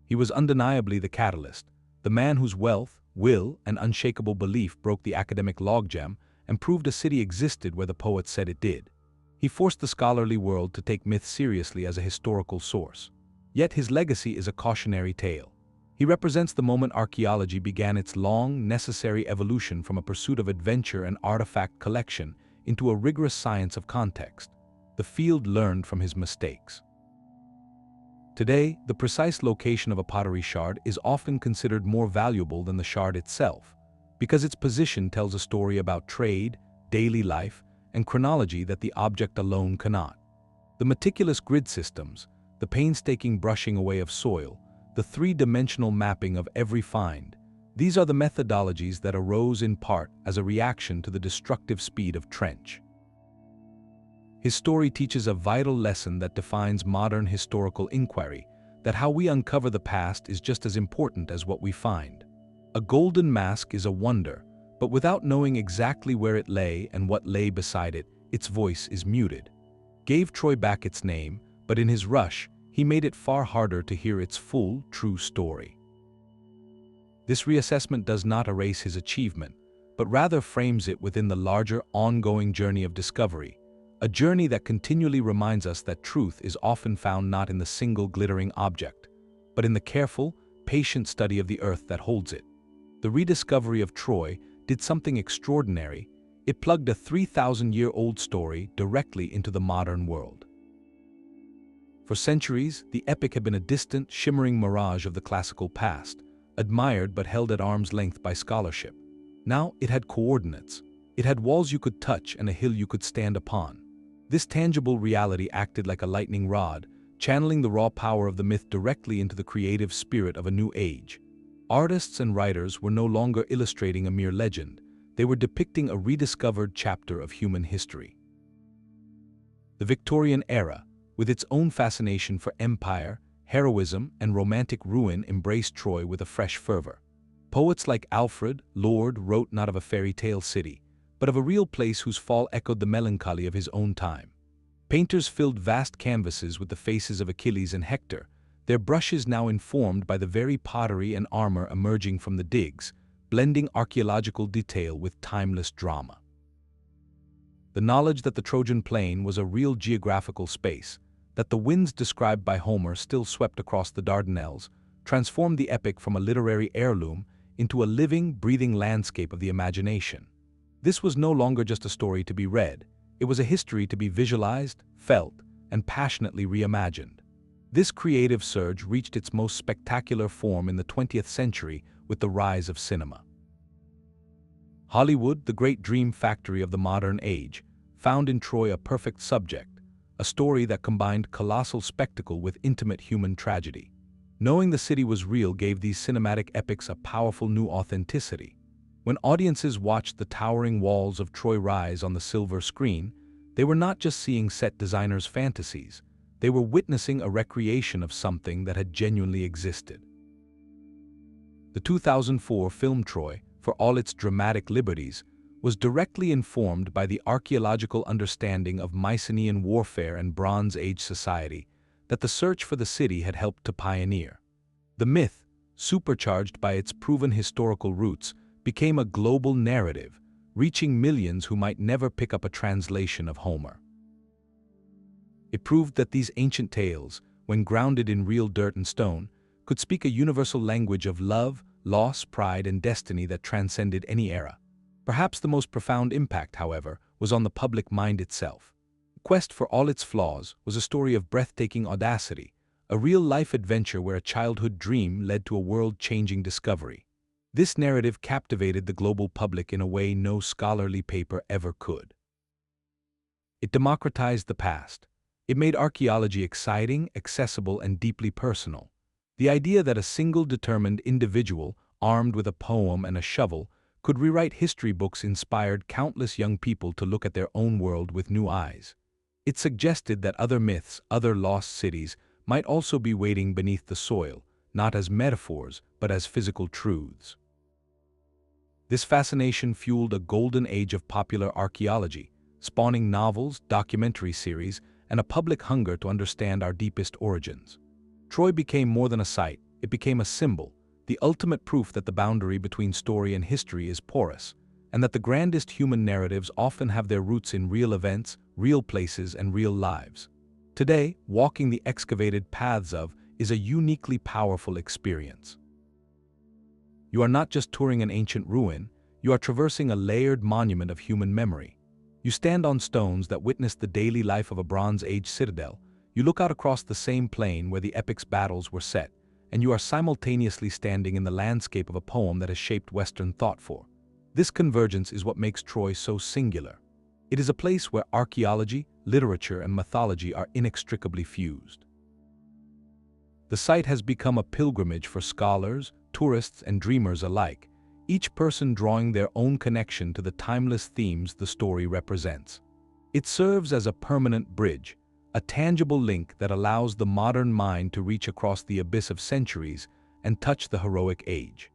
He was undeniably the catalyst, the man whose wealth, will, and unshakable belief broke the academic logjam and proved a city existed where the poets said it did. He forced the scholarly world to take myth seriously as a historical source. Yet his legacy is a cautionary tale. He represents the moment archaeology began its long, necessary evolution from a pursuit of adventure and artifact collection into a rigorous science of context. The field learned from his mistakes. Today, the precise location of a pottery shard is often considered more valuable than the shard itself, because its position tells a story about trade, daily life, and chronology that the object alone cannot. The meticulous grid systems, the painstaking brushing away of soil, the three-dimensional mapping of every find, these are the methodologies that arose in part as a reaction to the destructive speed of trench. His story teaches a vital lesson that defines modern historical inquiry, that how we uncover the past is just as important as what we find. A golden mask is a wonder, but without knowing exactly where it lay and what lay beside it, its voice is muted. Gave Troy back its name, but in his rush, he made it far harder to hear its full, true story. This reassessment does not erase his achievement, but rather frames it within the larger, ongoing journey of discovery, a journey that continually reminds us that truth is often found not in the single glittering object, but in the careful, patient study of the earth that holds it. The rediscovery of Troy did something extraordinary. It plugged a 3,000-year-old story directly into the modern world. For centuries, the epic had been a distant, shimmering mirage of the classical past, admired but held at arm's length by scholarship. Now it had coordinates. It had walls you could touch and a hill you could stand upon. This tangible reality acted like a lightning rod, channeling the raw power of the myth directly into the creative spirit of a new age. Artists and writers were no longer illustrating a mere legend. They were depicting a rediscovered chapter of human history. The Victorian era, with its own fascination for empire, heroism, and romantic ruin, embraced Troy with a fresh fervor. Poets like Alfred, Lord wrote not of a fairy tale city, but of a real place whose fall echoed the melancholy of his own time. Painters filled vast canvases with the faces of Achilles and Hector, their brushes now informed by the very pottery and armor emerging from the digs, blending archaeological detail with timeless drama. The knowledge that the Trojan plain was a real geographical space, that the winds described by Homer still swept across the Dardanelles, transformed the epic from a literary heirloom into a living, breathing landscape of the imagination. This was no longer just a story to be read, it was a history to be visualized, felt, and passionately reimagined. This creative surge reached its most spectacular form in the 20th century with the rise of cinema. Hollywood, the great dream factory of the modern age, found in Troy a perfect subject, a story that combined colossal spectacle with intimate human tragedy. Knowing the city was real gave these cinematic epics a powerful new authenticity. When audiences watched the towering walls of Troy rise on the silver screen, they were not just seeing set designers' fantasies, they were witnessing a recreation of something that had genuinely existed. The 2004 film Troy, for all its dramatic liberties, was directly informed by the archaeological understanding of Mycenaean warfare and Bronze Age society that the search for the city had helped to pioneer. The myth, supercharged by its proven historical roots, became a global narrative, reaching millions who might never pick up a translation of Homer. It proved that these ancient tales, when grounded in real dirt and stone, could speak a universal language of love, loss, pride, and destiny that transcended any era. Perhaps the most profound impact, however, was on the public mind itself. Quest, for all its flaws, was a story of breathtaking audacity, a real-life adventure where a childhood dream led to a world-changing discovery. This narrative captivated the global public in a way no scholarly paper ever could. It democratized the past. It made archaeology exciting, accessible, and deeply personal. The idea that a single determined individual, armed with a poem and a shovel, could rewrite history books inspired countless young people to look at their own world with new eyes. It suggested that other myths, other lost cities, might also be waiting beneath the soil, not as metaphors, but as physical truths. This fascination fueled a golden age of popular archaeology, spawning novels, documentary series, and a public hunger to understand our deepest origins. Troy became more than a site, it became a symbol, the ultimate proof that the boundary between story and history is porous, and that the grandest human narratives often have their roots in real events, real places, and real lives. Today, walking the excavated paths of is a uniquely powerful experience. You are not just touring an ancient ruin, you are traversing a layered monument of human memory. You stand on stones that witnessed the daily life of a Bronze Age citadel, you look out across the same plain where the epic's battles were set, and you are simultaneously standing in the landscape of a poem that has shaped Western thought for. This convergence is what makes Troy so singular. It is a place where archaeology, literature, and mythology are inextricably fused. The site has become a pilgrimage for scholars, tourists, and dreamers alike, each person drawing their own connection to the timeless themes the story represents. It serves as a permanent bridge, a tangible link that allows the modern mind to reach across the abyss of centuries and touch the heroic age.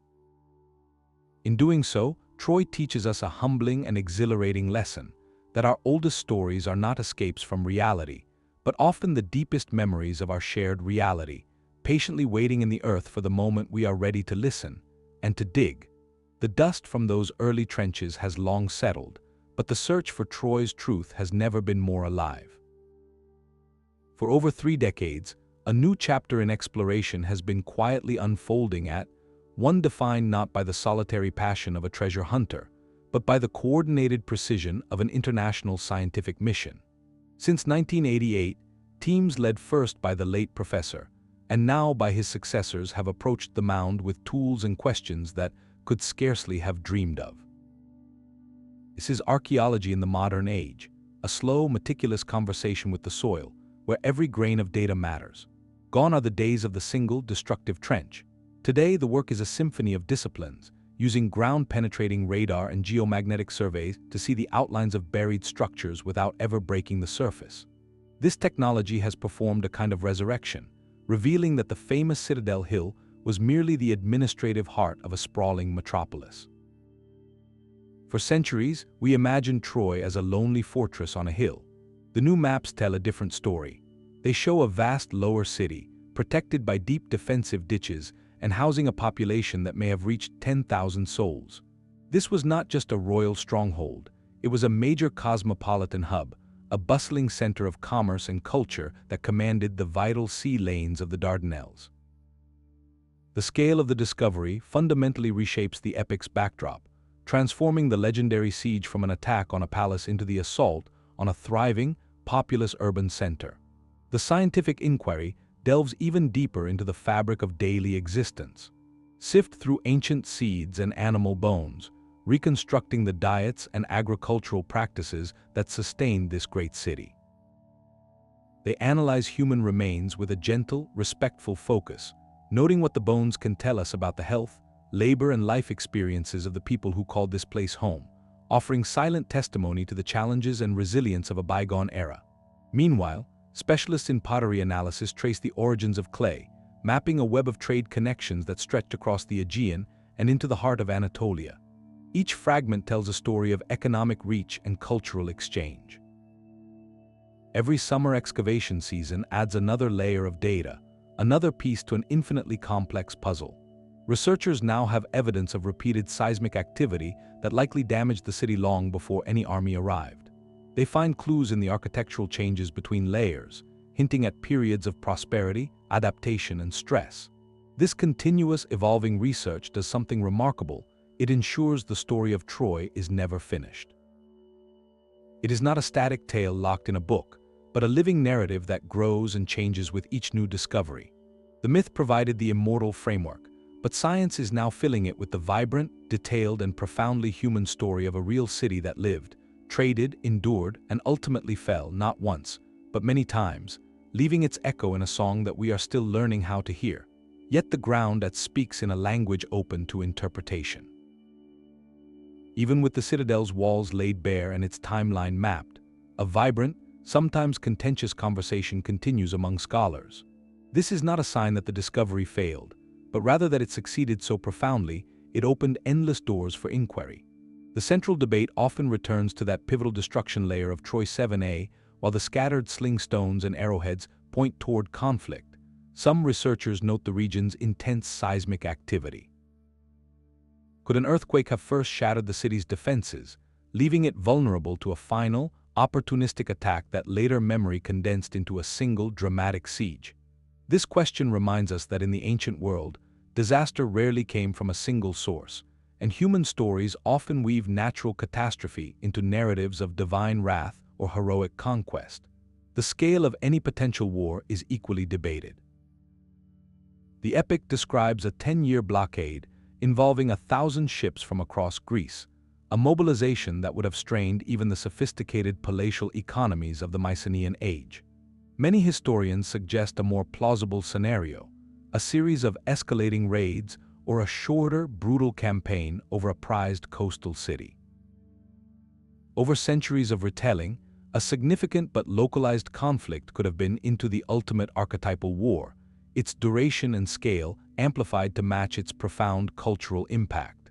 In doing so, Troy teaches us a humbling and exhilarating lesson, that our oldest stories are not escapes from reality, but often the deepest memories of our shared reality, patiently waiting in the earth for the moment we are ready to listen and to dig. The dust from those early trenches has long settled, but the search for Troy's truth has never been more alive. For over 3 decades, a new chapter in exploration has been quietly unfolding one defined not by the solitary passion of a treasure hunter, but by the coordinated precision of an international scientific mission. Since 1988, teams led first by the late professor, and now by his successors have approached the mound with tools and questions that could scarcely have dreamed of. This is archaeology in the modern age, a slow, meticulous conversation with the soil, where every grain of data matters. Gone are the days of the single, destructive trench. Today, the work is a symphony of disciplines, using ground-penetrating radar and geomagnetic surveys to see the outlines of buried structures without ever breaking the surface. This technology has performed a kind of resurrection, revealing that the famous Citadel Hill was merely the administrative heart of a sprawling metropolis. For centuries, we imagined Troy as a lonely fortress on a hill. The new maps tell a different story. They show a vast lower city, protected by deep defensive ditches and housing a population that may have reached 10,000 souls. This was not just a royal stronghold, it was a major cosmopolitan hub, a bustling center of commerce and culture that commanded the vital sea lanes of the Dardanelles. The scale of the discovery fundamentally reshapes the epic's backdrop, transforming the legendary siege from an attack on a palace into the assault on a thriving, populous urban center. The scientific inquiry, delves even deeper into the fabric of daily existence. Sift through ancient seeds and animal bones, reconstructing the diets and agricultural practices that sustained this great city. They analyze human remains with a gentle, respectful focus, noting what the bones can tell us about the health, labor, and life experiences of the people who called this place home, offering silent testimony to the challenges and resilience of a bygone era. Meanwhile, specialists in pottery analysis trace the origins of clay, mapping a web of trade connections that stretched across the Aegean and into the heart of Anatolia. Each fragment tells a story of economic reach and cultural exchange. Every summer excavation season adds another layer of data, another piece to an infinitely complex puzzle. Researchers now have evidence of repeated seismic activity that likely damaged the city long before any army arrived. They find clues in the architectural changes between layers, hinting at periods of prosperity, adaptation, and stress. This continuous evolving research does something remarkable. It ensures the story of Troy is never finished. It is not a static tale locked in a book, but a living narrative that grows and changes with each new discovery. The myth provided the immortal framework, but science is now filling it with the vibrant, detailed, and profoundly human story of a real city that lived, traded, endured, and ultimately fell not once, but many times, leaving its echo in a song that we are still learning how to hear, yet the ground that speaks in a language open to interpretation. Even with the citadel's walls laid bare and its timeline mapped, a vibrant, sometimes contentious conversation continues among scholars. This is not a sign that the discovery failed, but rather that it succeeded so profoundly, it opened endless doors for inquiry. The central debate often returns to that pivotal destruction layer of Troy 7a, while the scattered sling stones and arrowheads point toward conflict. Some researchers note the region's intense seismic activity. Could an earthquake have first shattered the city's defenses, leaving it vulnerable to a final, opportunistic attack that later memory condensed into a single dramatic siege? This question reminds us that in the ancient world, disaster rarely came from a single source, and human stories often weave natural catastrophe into narratives of divine wrath or heroic conquest. The scale of any potential war is equally debated. The epic describes a 10-year blockade involving 1,000 ships from across Greece, a mobilization that would have strained even the sophisticated palatial economies of the Mycenaean age. Many historians suggest a more plausible scenario, a series of escalating raids or a shorter, brutal campaign over a prized coastal city. Over centuries of retelling, a significant but localized conflict could have been into the ultimate archetypal war, its duration and scale amplified to match its profound cultural impact.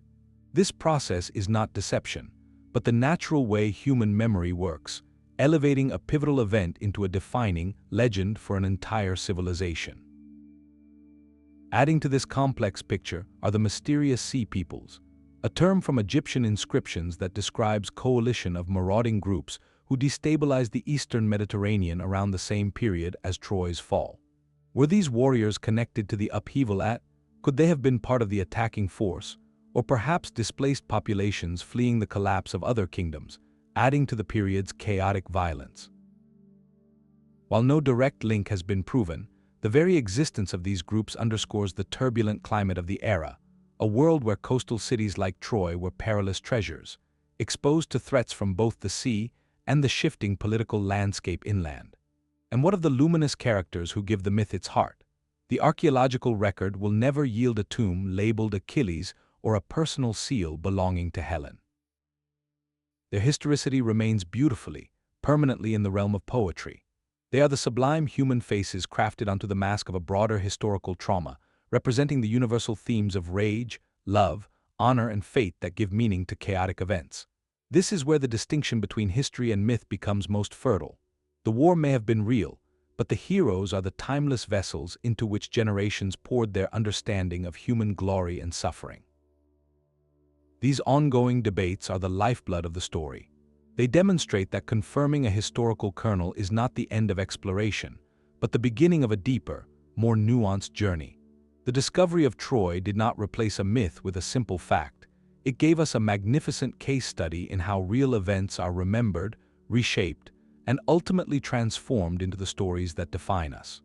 This process is not deception, but the natural way human memory works, elevating a pivotal event into a defining legend for an entire civilization. Adding to this complex picture are the mysterious Sea Peoples, a term from Egyptian inscriptions that describes coalition of marauding groups who destabilized the eastern Mediterranean around the same period as Troy's fall. Were these warriors connected to the upheaval could they have been part of the attacking force, or perhaps displaced populations fleeing the collapse of other kingdoms, adding to the period's chaotic violence? While no direct link has been proven, the very existence of these groups underscores the turbulent climate of the era, a world where coastal cities like Troy were perilous treasures, exposed to threats from both the sea and the shifting political landscape inland. And what of the luminous characters who give the myth its heart? The archaeological record will never yield a tomb labeled Achilles or a personal seal belonging to Helen. Their historicity remains beautifully, permanently in the realm of poetry. They are the sublime human faces crafted onto the mask of a broader historical trauma, representing the universal themes of rage, love, honor, and fate that give meaning to chaotic events. This is where the distinction between history and myth becomes most fertile. The war may have been real, but the heroes are the timeless vessels into which generations poured their understanding of human glory and suffering. These ongoing debates are the lifeblood of the story. They demonstrate that confirming a historical kernel is not the end of exploration, but the beginning of a deeper, more nuanced journey. The discovery of Troy did not replace a myth with a simple fact. It gave us a magnificent case study in how real events are remembered, reshaped, and ultimately transformed into the stories that define us.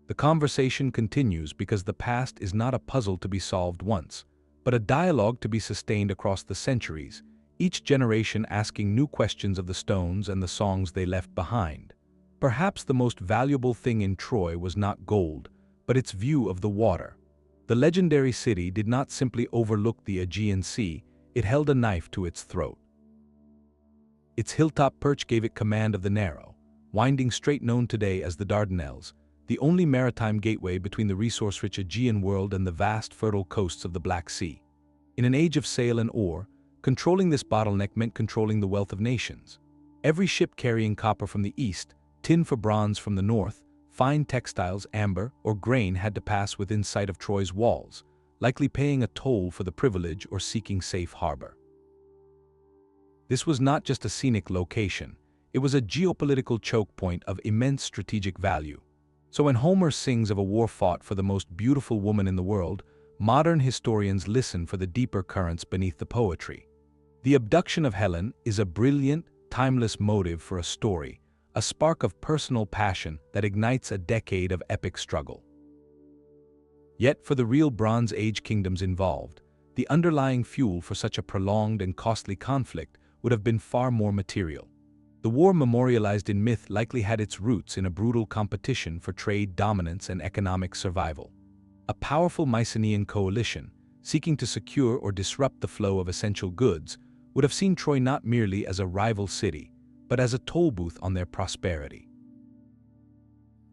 The conversation continues because the past is not a puzzle to be solved once, but a dialogue to be sustained across the centuries, each generation asking new questions of the stones and the songs they left behind. Perhaps the most valuable thing in Troy was not gold, but its view of the water. The legendary city did not simply overlook the Aegean Sea, it held a knife to its throat. Its hilltop perch gave it command of the narrow, winding strait known today as the Dardanelles, the only maritime gateway between the resource-rich Aegean world and the vast, fertile coasts of the Black Sea. In an age of sail and oar, controlling this bottleneck meant controlling the wealth of nations. Every ship carrying copper from the east, tin for bronze from the north, fine textiles, amber, or grain had to pass within sight of Troy's walls, likely paying a toll for the privilege or seeking safe harbor. This was not just a scenic location, it was a geopolitical choke point of immense strategic value. So when Homer sings of a war fought for the most beautiful woman in the world, modern historians listen for the deeper currents beneath the poetry. The abduction of Helen is a brilliant, timeless motive for a story, a spark of personal passion that ignites a decade of epic struggle. Yet for the real Bronze Age kingdoms involved, the underlying fuel for such a prolonged and costly conflict would have been far more material. The war memorialized in myth likely had its roots in a brutal competition for trade dominance and economic survival. A powerful Mycenaean coalition, seeking to secure or disrupt the flow of essential goods, would have seen Troy not merely as a rival city, but as a toll booth on their prosperity.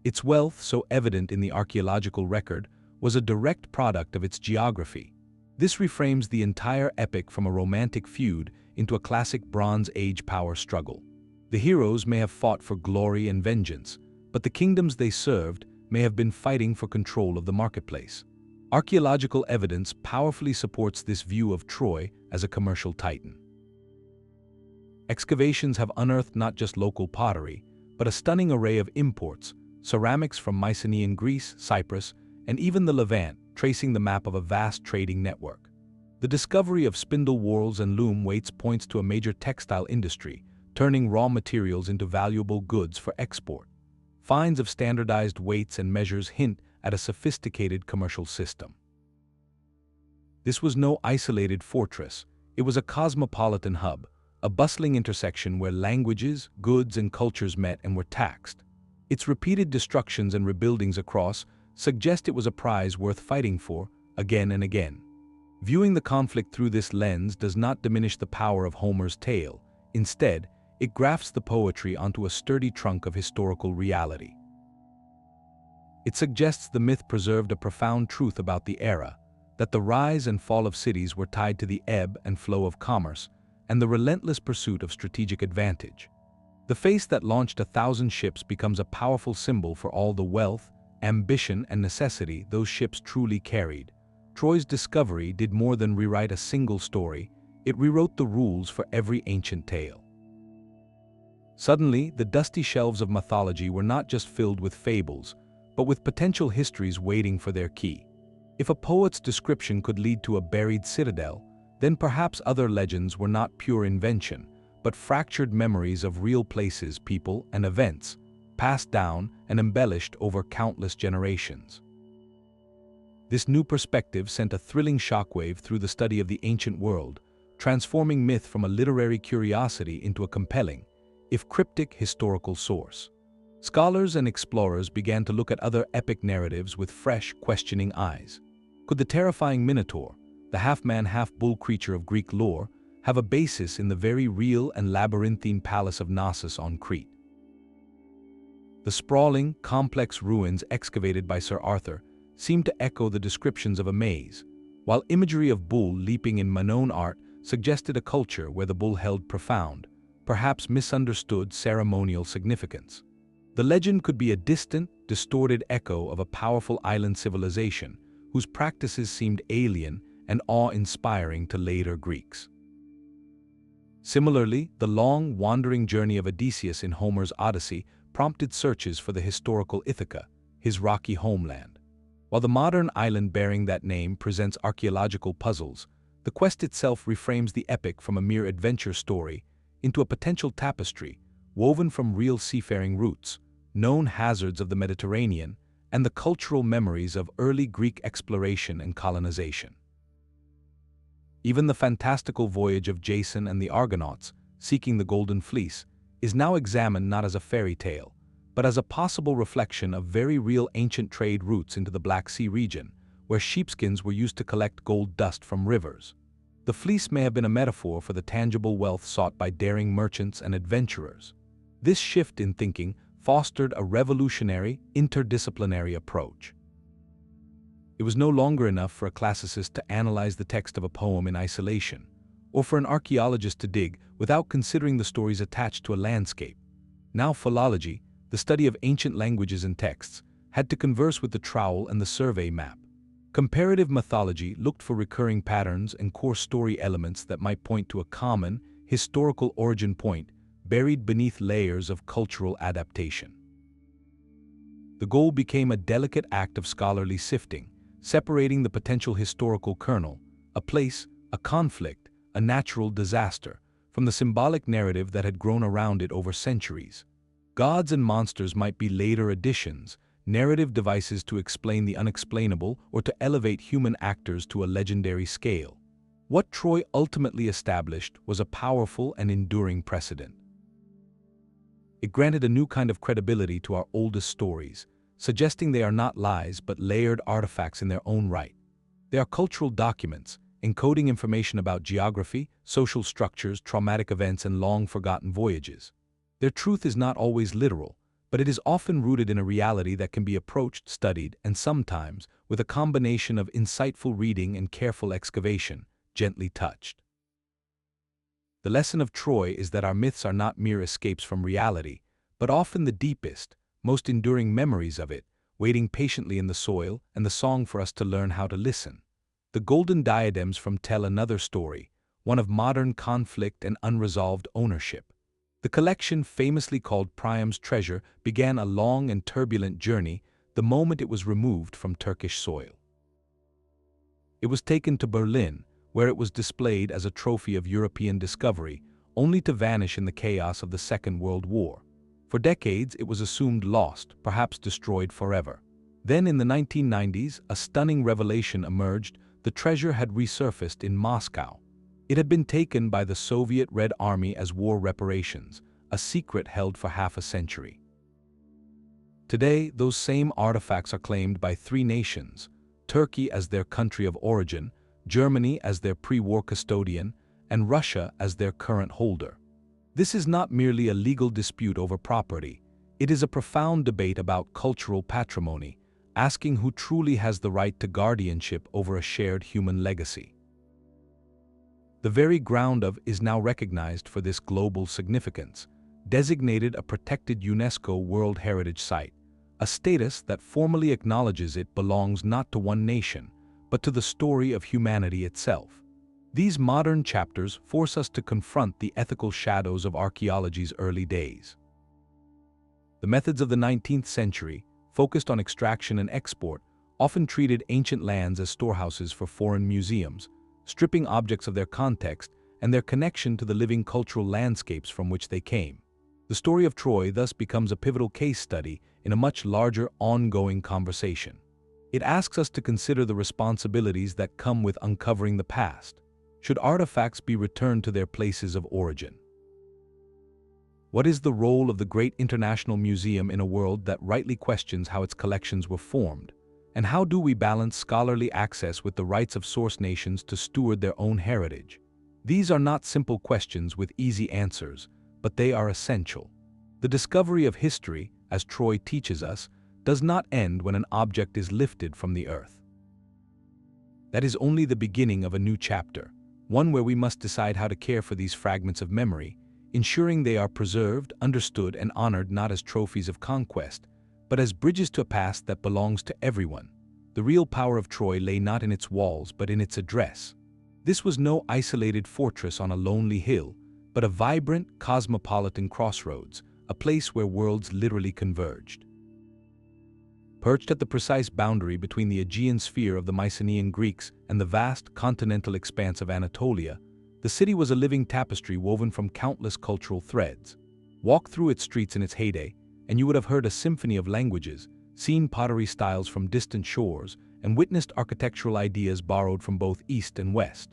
Its wealth, so evident in the archaeological record, was a direct product of its geography. This reframes the entire epic from a romantic feud into a classic Bronze Age power struggle. The heroes may have fought for glory and vengeance, but the kingdoms they served may have been fighting for control of the marketplace. Archaeological evidence powerfully supports this view of Troy as a commercial titan. Excavations have unearthed not just local pottery, but a stunning array of imports, ceramics from Mycenaean Greece, Cyprus, and even the Levant, tracing the map of a vast trading network. The discovery of spindle whorls and loom weights points to a major textile industry, turning raw materials into valuable goods for export. Finds of standardized weights and measures hint at a sophisticated commercial system. This was no isolated fortress, it was a cosmopolitan hub, a bustling intersection where languages, goods, and cultures met and were taxed. Its repeated destructions and rebuildings across suggest it was a prize worth fighting for, again and again. Viewing the conflict through this lens does not diminish the power of Homer's tale. Instead, it grafts the poetry onto a sturdy trunk of historical reality. It suggests the myth preserved a profound truth about the era, that the rise and fall of cities were tied to the ebb and flow of commerce and the relentless pursuit of strategic advantage. The face that launched 1,000 ships becomes a powerful symbol for all the wealth, ambition, and necessity those ships truly carried. Troy's discovery did more than rewrite a single story, it rewrote the rules for every ancient tale. Suddenly, the dusty shelves of mythology were not just filled with fables, but with potential histories waiting for their key. If a poet's description could lead to a buried citadel, then perhaps other legends were not pure invention, but fractured memories of real places, people, and events, passed down and embellished over countless generations. This new perspective sent a thrilling shockwave through the study of the ancient world, transforming myth from a literary curiosity into a compelling, if cryptic, historical source. Scholars and explorers began to look at other epic narratives with fresh, questioning eyes. Could the terrifying Minotaur, the half-man, half-bull creature of Greek lore, have a basis in the very real and labyrinthine palace of Knossos on Crete? The sprawling, complex ruins excavated by Sir Arthur seemed to echo the descriptions of a maze, while imagery of bull leaping in Minoan art suggested a culture where the bull held profound, perhaps misunderstood ceremonial significance. The legend could be a distant, distorted echo of a powerful island civilization whose practices seemed alien and awe-inspiring to later Greeks. Similarly, the long, wandering journey of Odysseus in Homer's Odyssey prompted searches for the historical Ithaca, his rocky homeland. While the modern island bearing that name presents archaeological puzzles, the quest itself reframes the epic from a mere adventure story into a potential tapestry woven from real seafaring routes, known hazards of the Mediterranean, and the cultural memories of early Greek exploration and colonization. Even the fantastical voyage of Jason and the Argonauts, seeking the Golden Fleece, is now examined not as a fairy tale, but as a possible reflection of very real ancient trade routes into the Black Sea region, where sheepskins were used to collect gold dust from rivers. The fleece may have been a metaphor for the tangible wealth sought by daring merchants and adventurers. This shift in thinking fostered a revolutionary, interdisciplinary approach. It was no longer enough for a classicist to analyze the text of a poem in isolation, or for an archaeologist to dig without considering the stories attached to a landscape. Now philology, the study of ancient languages and texts, had to converse with the trowel and the survey map. Comparative mythology looked for recurring patterns and core story elements that might point to a common, historical origin point buried beneath layers of cultural adaptation. The goal became a delicate act of scholarly sifting, separating the potential historical kernel, a place, a conflict, a natural disaster, from the symbolic narrative that had grown around it over centuries. Gods and monsters might be later additions, narrative devices to explain the unexplainable or to elevate human actors to a legendary scale. What Troy ultimately established was a powerful and enduring precedent. It granted a new kind of credibility to our oldest stories, suggesting they are not lies but layered artifacts in their own right. They are cultural documents, encoding information about geography, social structures, traumatic events, and long-forgotten voyages. Their truth is not always literal, but it is often rooted in a reality that can be approached, studied, and sometimes, with a combination of insightful reading and careful excavation, gently touched. The lesson of Troy is that our myths are not mere escapes from reality, but often the deepest, most enduring memories of it, waiting patiently in the soil and the song for us to learn how to listen. The golden diadems from tell another story, one of modern conflict and unresolved ownership. The collection, famously called Priam's treasure, began a long and turbulent journey the moment it was removed from Turkish soil. It was taken to Berlin, where it was displayed as a trophy of European discovery, only to vanish in the chaos of the Second World War. For decades, it was assumed lost, perhaps destroyed forever. Then in the 1990s, a stunning revelation emerged: the treasure had resurfaced in Moscow. It had been taken by the Soviet Red Army as war reparations, a secret held for half a century. Today, those same artifacts are claimed by three nations: Turkey as their country of origin, Germany as their pre-war custodian, and Russia as their current holder. This is not merely a legal dispute over property. It is a profound debate about cultural patrimony, asking who truly has the right to guardianship over a shared human legacy. The very ground of is now recognized for this global significance, designated a protected UNESCO World Heritage Site, a status that formally acknowledges it belongs not to one nation, but to the story of humanity itself. These modern chapters force us to confront the ethical shadows of archaeology's early days. The methods of the 19th century, focused on extraction and export, often treated ancient lands as storehouses for foreign museums, stripping objects of their context and their connection to the living cultural landscapes from which they came. The story of Troy thus becomes a pivotal case study in a much larger, ongoing conversation. It asks us to consider the responsibilities that come with uncovering the past. Should artifacts be returned to their places of origin? What is the role of the great international museum in a world that rightly questions how its collections were formed? And how do we balance scholarly access with the rights of source nations to steward their own heritage? These are not simple questions with easy answers, but they are essential. The discovery of history, as Troy teaches us, does not end when an object is lifted from the earth. That is only the beginning of a new chapter, one where we must decide how to care for these fragments of memory, ensuring they are preserved, understood, and honored not as trophies of conquest, but as bridges to a past that belongs to everyone. The real power of Troy lay not in its walls, but in its address. This was no isolated fortress on a lonely hill, but a vibrant, cosmopolitan crossroads, a place where worlds literally converged. Perched at the precise boundary between the Aegean sphere of the Mycenaean Greeks and the vast continental expanse of Anatolia, the city was a living tapestry woven from countless cultural threads. Walk through its streets in its heyday, and you would have heard a symphony of languages, seen pottery styles from distant shores, and witnessed architectural ideas borrowed from both East and West.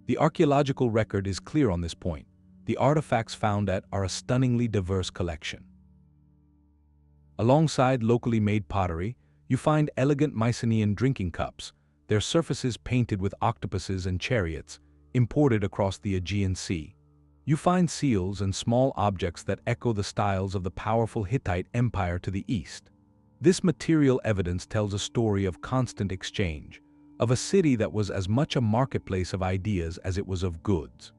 The archaeological record is clear on this point. The artifacts found are a stunningly diverse collection. Alongside locally made pottery, you find elegant Mycenaean drinking cups, their surfaces painted with octopuses and chariots, imported across the Aegean Sea. You find seals and small objects that echo the styles of the powerful Hittite Empire to the east. This material evidence tells a story of constant exchange, of a city that was as much a marketplace of ideas as it was of goods.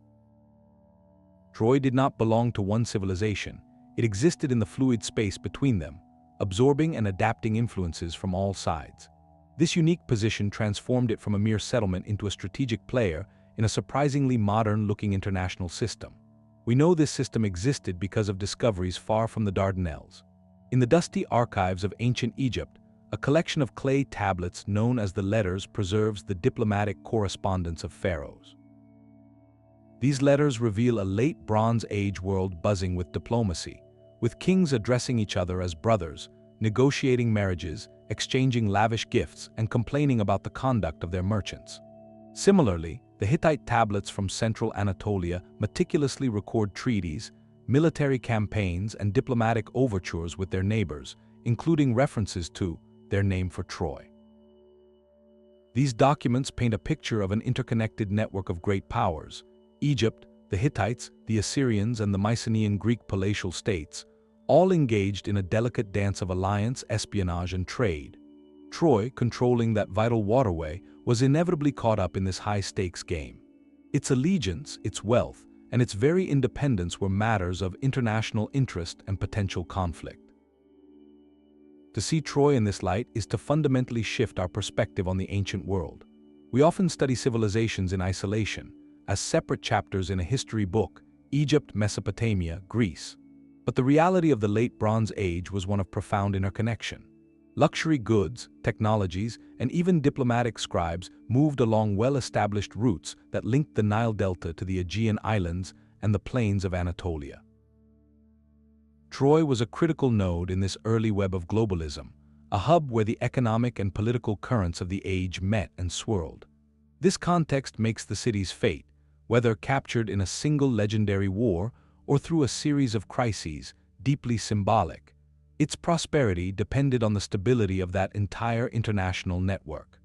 Troy did not belong to one civilization. It existed in the fluid space between them, absorbing and adapting influences from all sides. This unique position transformed it from a mere settlement into a strategic player in a surprisingly modern-looking international system. We know this system existed because of discoveries far from the Dardanelles. In the dusty archives of ancient Egypt, a collection of clay tablets known as the Letters preserves the diplomatic correspondence of pharaohs. These letters reveal a late Bronze Age world buzzing with diplomacy, with kings addressing each other as brothers, negotiating marriages, exchanging lavish gifts, and complaining about the conduct of their merchants. Similarly, the Hittite tablets from central Anatolia meticulously record treaties, military campaigns, and diplomatic overtures with their neighbors, including references to their name for Troy. These documents paint a picture of an interconnected network of great powers: Egypt, the Hittites, the Assyrians, and the Mycenaean Greek palatial states, all engaged in a delicate dance of alliance, espionage, and trade. Troy, controlling that vital waterway, was inevitably caught up in this high-stakes game. Its allegiance, its wealth, and its very independence were matters of international interest and potential conflict. To see Troy in this light is to fundamentally shift our perspective on the ancient world. We often study civilizations in isolation, as separate chapters in a history book: Egypt, Mesopotamia, Greece. But the reality of the late Bronze Age was one of profound interconnection. Luxury goods, technologies, and even diplomatic scribes moved along well-established routes that linked the Nile Delta to the Aegean Islands and the plains of Anatolia. Troy was a critical node in this early web of globalism, a hub where the economic and political currents of the age met and swirled. This context makes the city's fate, whether captured in a single legendary war or through a series of crises, deeply symbolic. Its prosperity depended on the stability of that entire international network.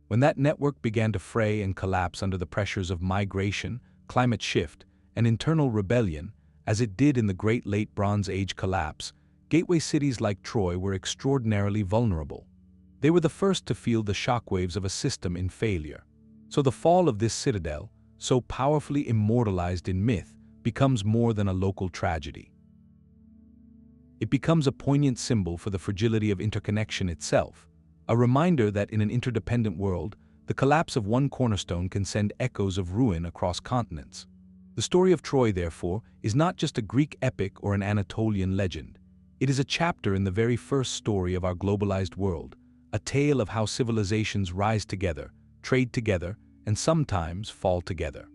When that network began to fray and collapse under the pressures of migration, climate shift, and internal rebellion, as it did in the Great Late Bronze Age collapse, gateway cities like Troy were extraordinarily vulnerable. They were the first to feel the shockwaves of a system in failure. So the fall of this citadel, so powerfully immortalized in myth, becomes more than a local tragedy. It becomes a poignant symbol for the fragility of interconnection itself, a reminder that in an interdependent world, the collapse of one cornerstone can send echoes of ruin across continents. The story of Troy, therefore, is not just a Greek epic or an Anatolian legend. It is a chapter in the very first story of our globalized world, a tale of how civilizations rise together, trade together, and sometimes fall together.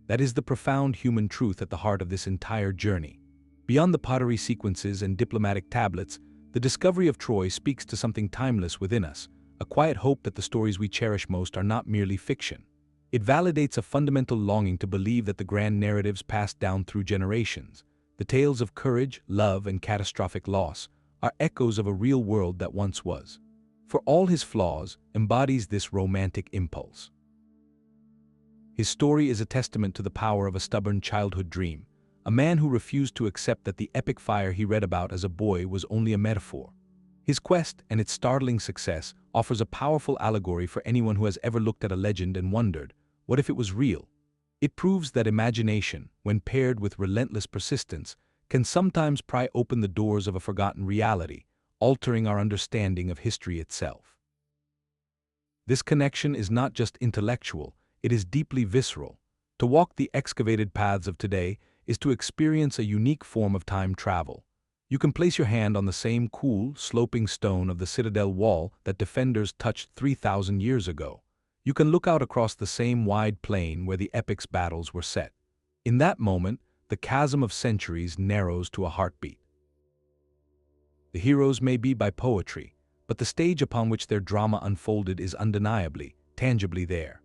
That is the profound human truth at the heart of this entire journey. Beyond the pottery sequences and diplomatic tablets, the discovery of Troy speaks to something timeless within us, a quiet hope that the stories we cherish most are not merely fiction. It validates a fundamental longing to believe that the grand narratives passed down through generations, the tales of courage, love, and catastrophic loss, are echoes of a real world that once was. For all his flaws, embodies this romantic impulse. His story is a testament to the power of a stubborn childhood dream, a man who refused to accept that the epic fire he read about as a boy was only a metaphor. His quest and its startling success offers a powerful allegory for anyone who has ever looked at a legend and wondered, what if it was real? It proves that imagination, when paired with relentless persistence, can sometimes pry open the doors of a forgotten reality, altering our understanding of history itself. This connection is not just intellectual, it is deeply visceral. To walk the excavated paths of today is to experience a unique form of time travel. You can place your hand on the same cool, sloping stone of the citadel wall that defenders touched 3,000 years ago. You can look out across the same wide plain where the epic's battles were set. In that moment, the chasm of centuries narrows to a heartbeat. The heroes may be by poetry, but the stage upon which their drama unfolded is undeniably, tangibly there.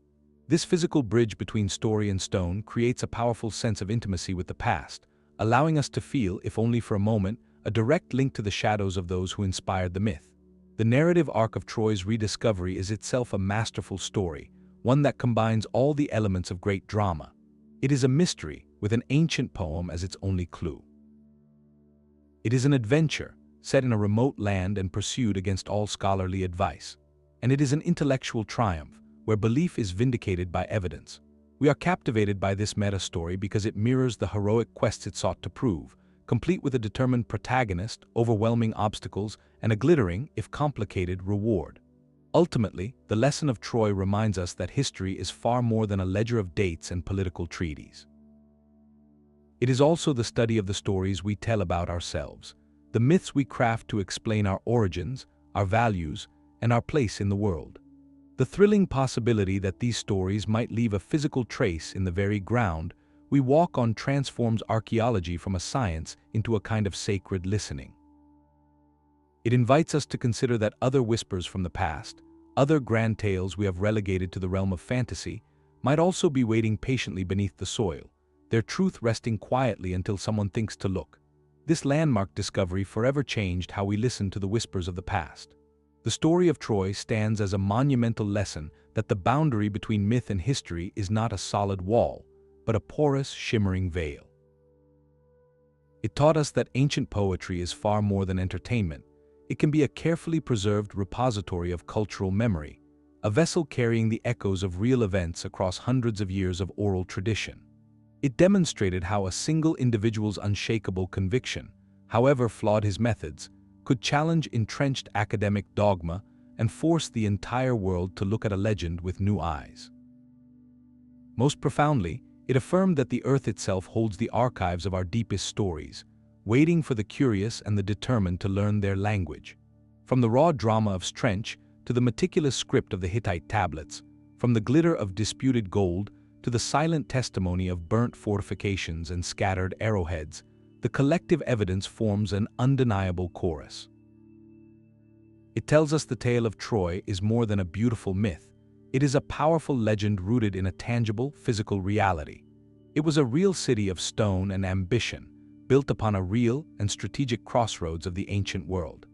This physical bridge between story and stone creates a powerful sense of intimacy with the past, allowing us to feel, if only for a moment, a direct link to the shadows of those who inspired the myth. The narrative arc of Troy's rediscovery is itself a masterful story, one that combines all the elements of great drama. It is a mystery, with an ancient poem as its only clue. It is an adventure, set in a remote land and pursued against all scholarly advice. And it is an intellectual triumph, where belief is vindicated by evidence. We are captivated by this meta-story because it mirrors the heroic quest it sought to prove, complete with a determined protagonist, overwhelming obstacles, and a glittering, if complicated, reward. Ultimately, the lesson of Troy reminds us that history is far more than a ledger of dates and political treaties. It is also the study of the stories we tell about ourselves, the myths we craft to explain our origins, our values, and our place in the world. The thrilling possibility that these stories might leave a physical trace in the very ground we walk on transforms archaeology from a science into a kind of sacred listening. It invites us to consider that other whispers from the past, other grand tales we have relegated to the realm of fantasy, might also be waiting patiently beneath the soil, their truth resting quietly until someone thinks to look. This landmark discovery forever changed how we listen to the whispers of the past. The story of Troy stands as a monumental lesson that the boundary between myth and history is not a solid wall, but a porous, shimmering veil. It taught us that ancient poetry is far more than entertainment. It can be a carefully preserved repository of cultural memory, a vessel carrying the echoes of real events across hundreds of years of oral tradition. It demonstrated how a single individual's unshakable conviction, however flawed his methods, could challenge entrenched academic dogma and force the entire world to look at a legend with new eyes. Most profoundly, it affirmed that the earth itself holds the archives of our deepest stories, waiting for the curious and the determined to learn their language. From the raw drama of Strench to the meticulous script of the Hittite Tablets, from the glitter of disputed gold to the silent testimony of burnt fortifications and scattered arrowheads, the collective evidence forms an undeniable chorus. It tells us the tale of Troy is more than a beautiful myth. It is a powerful legend rooted in a tangible, physical reality. It was a real city of stone and ambition, built upon a real and strategic crossroads of the ancient world.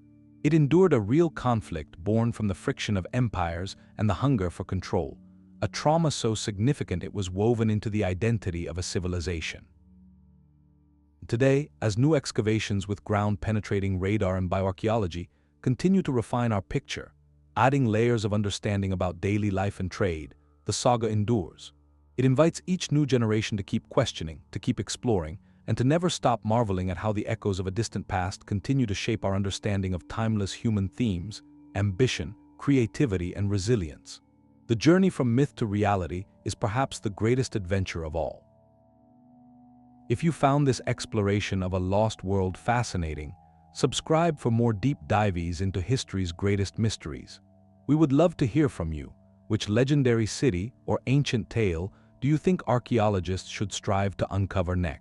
It endured a real conflict born from the friction of empires and the hunger for control, a trauma so significant it was woven into the identity of a civilization. Today, as new excavations with ground-penetrating radar and bioarchaeology continue to refine our picture, adding layers of understanding about daily life and trade, the saga endures. It invites each new generation to keep questioning, to keep exploring, and to never stop marveling at how the echoes of a distant past continue to shape our understanding of timeless human themes, ambition, creativity, and resilience. The journey from myth to reality is perhaps the greatest adventure of all. If you found this exploration of a lost world fascinating, subscribe for more deep dives into history's greatest mysteries. We would love to hear from you. Which legendary city or ancient tale do you think archaeologists should strive to uncover next?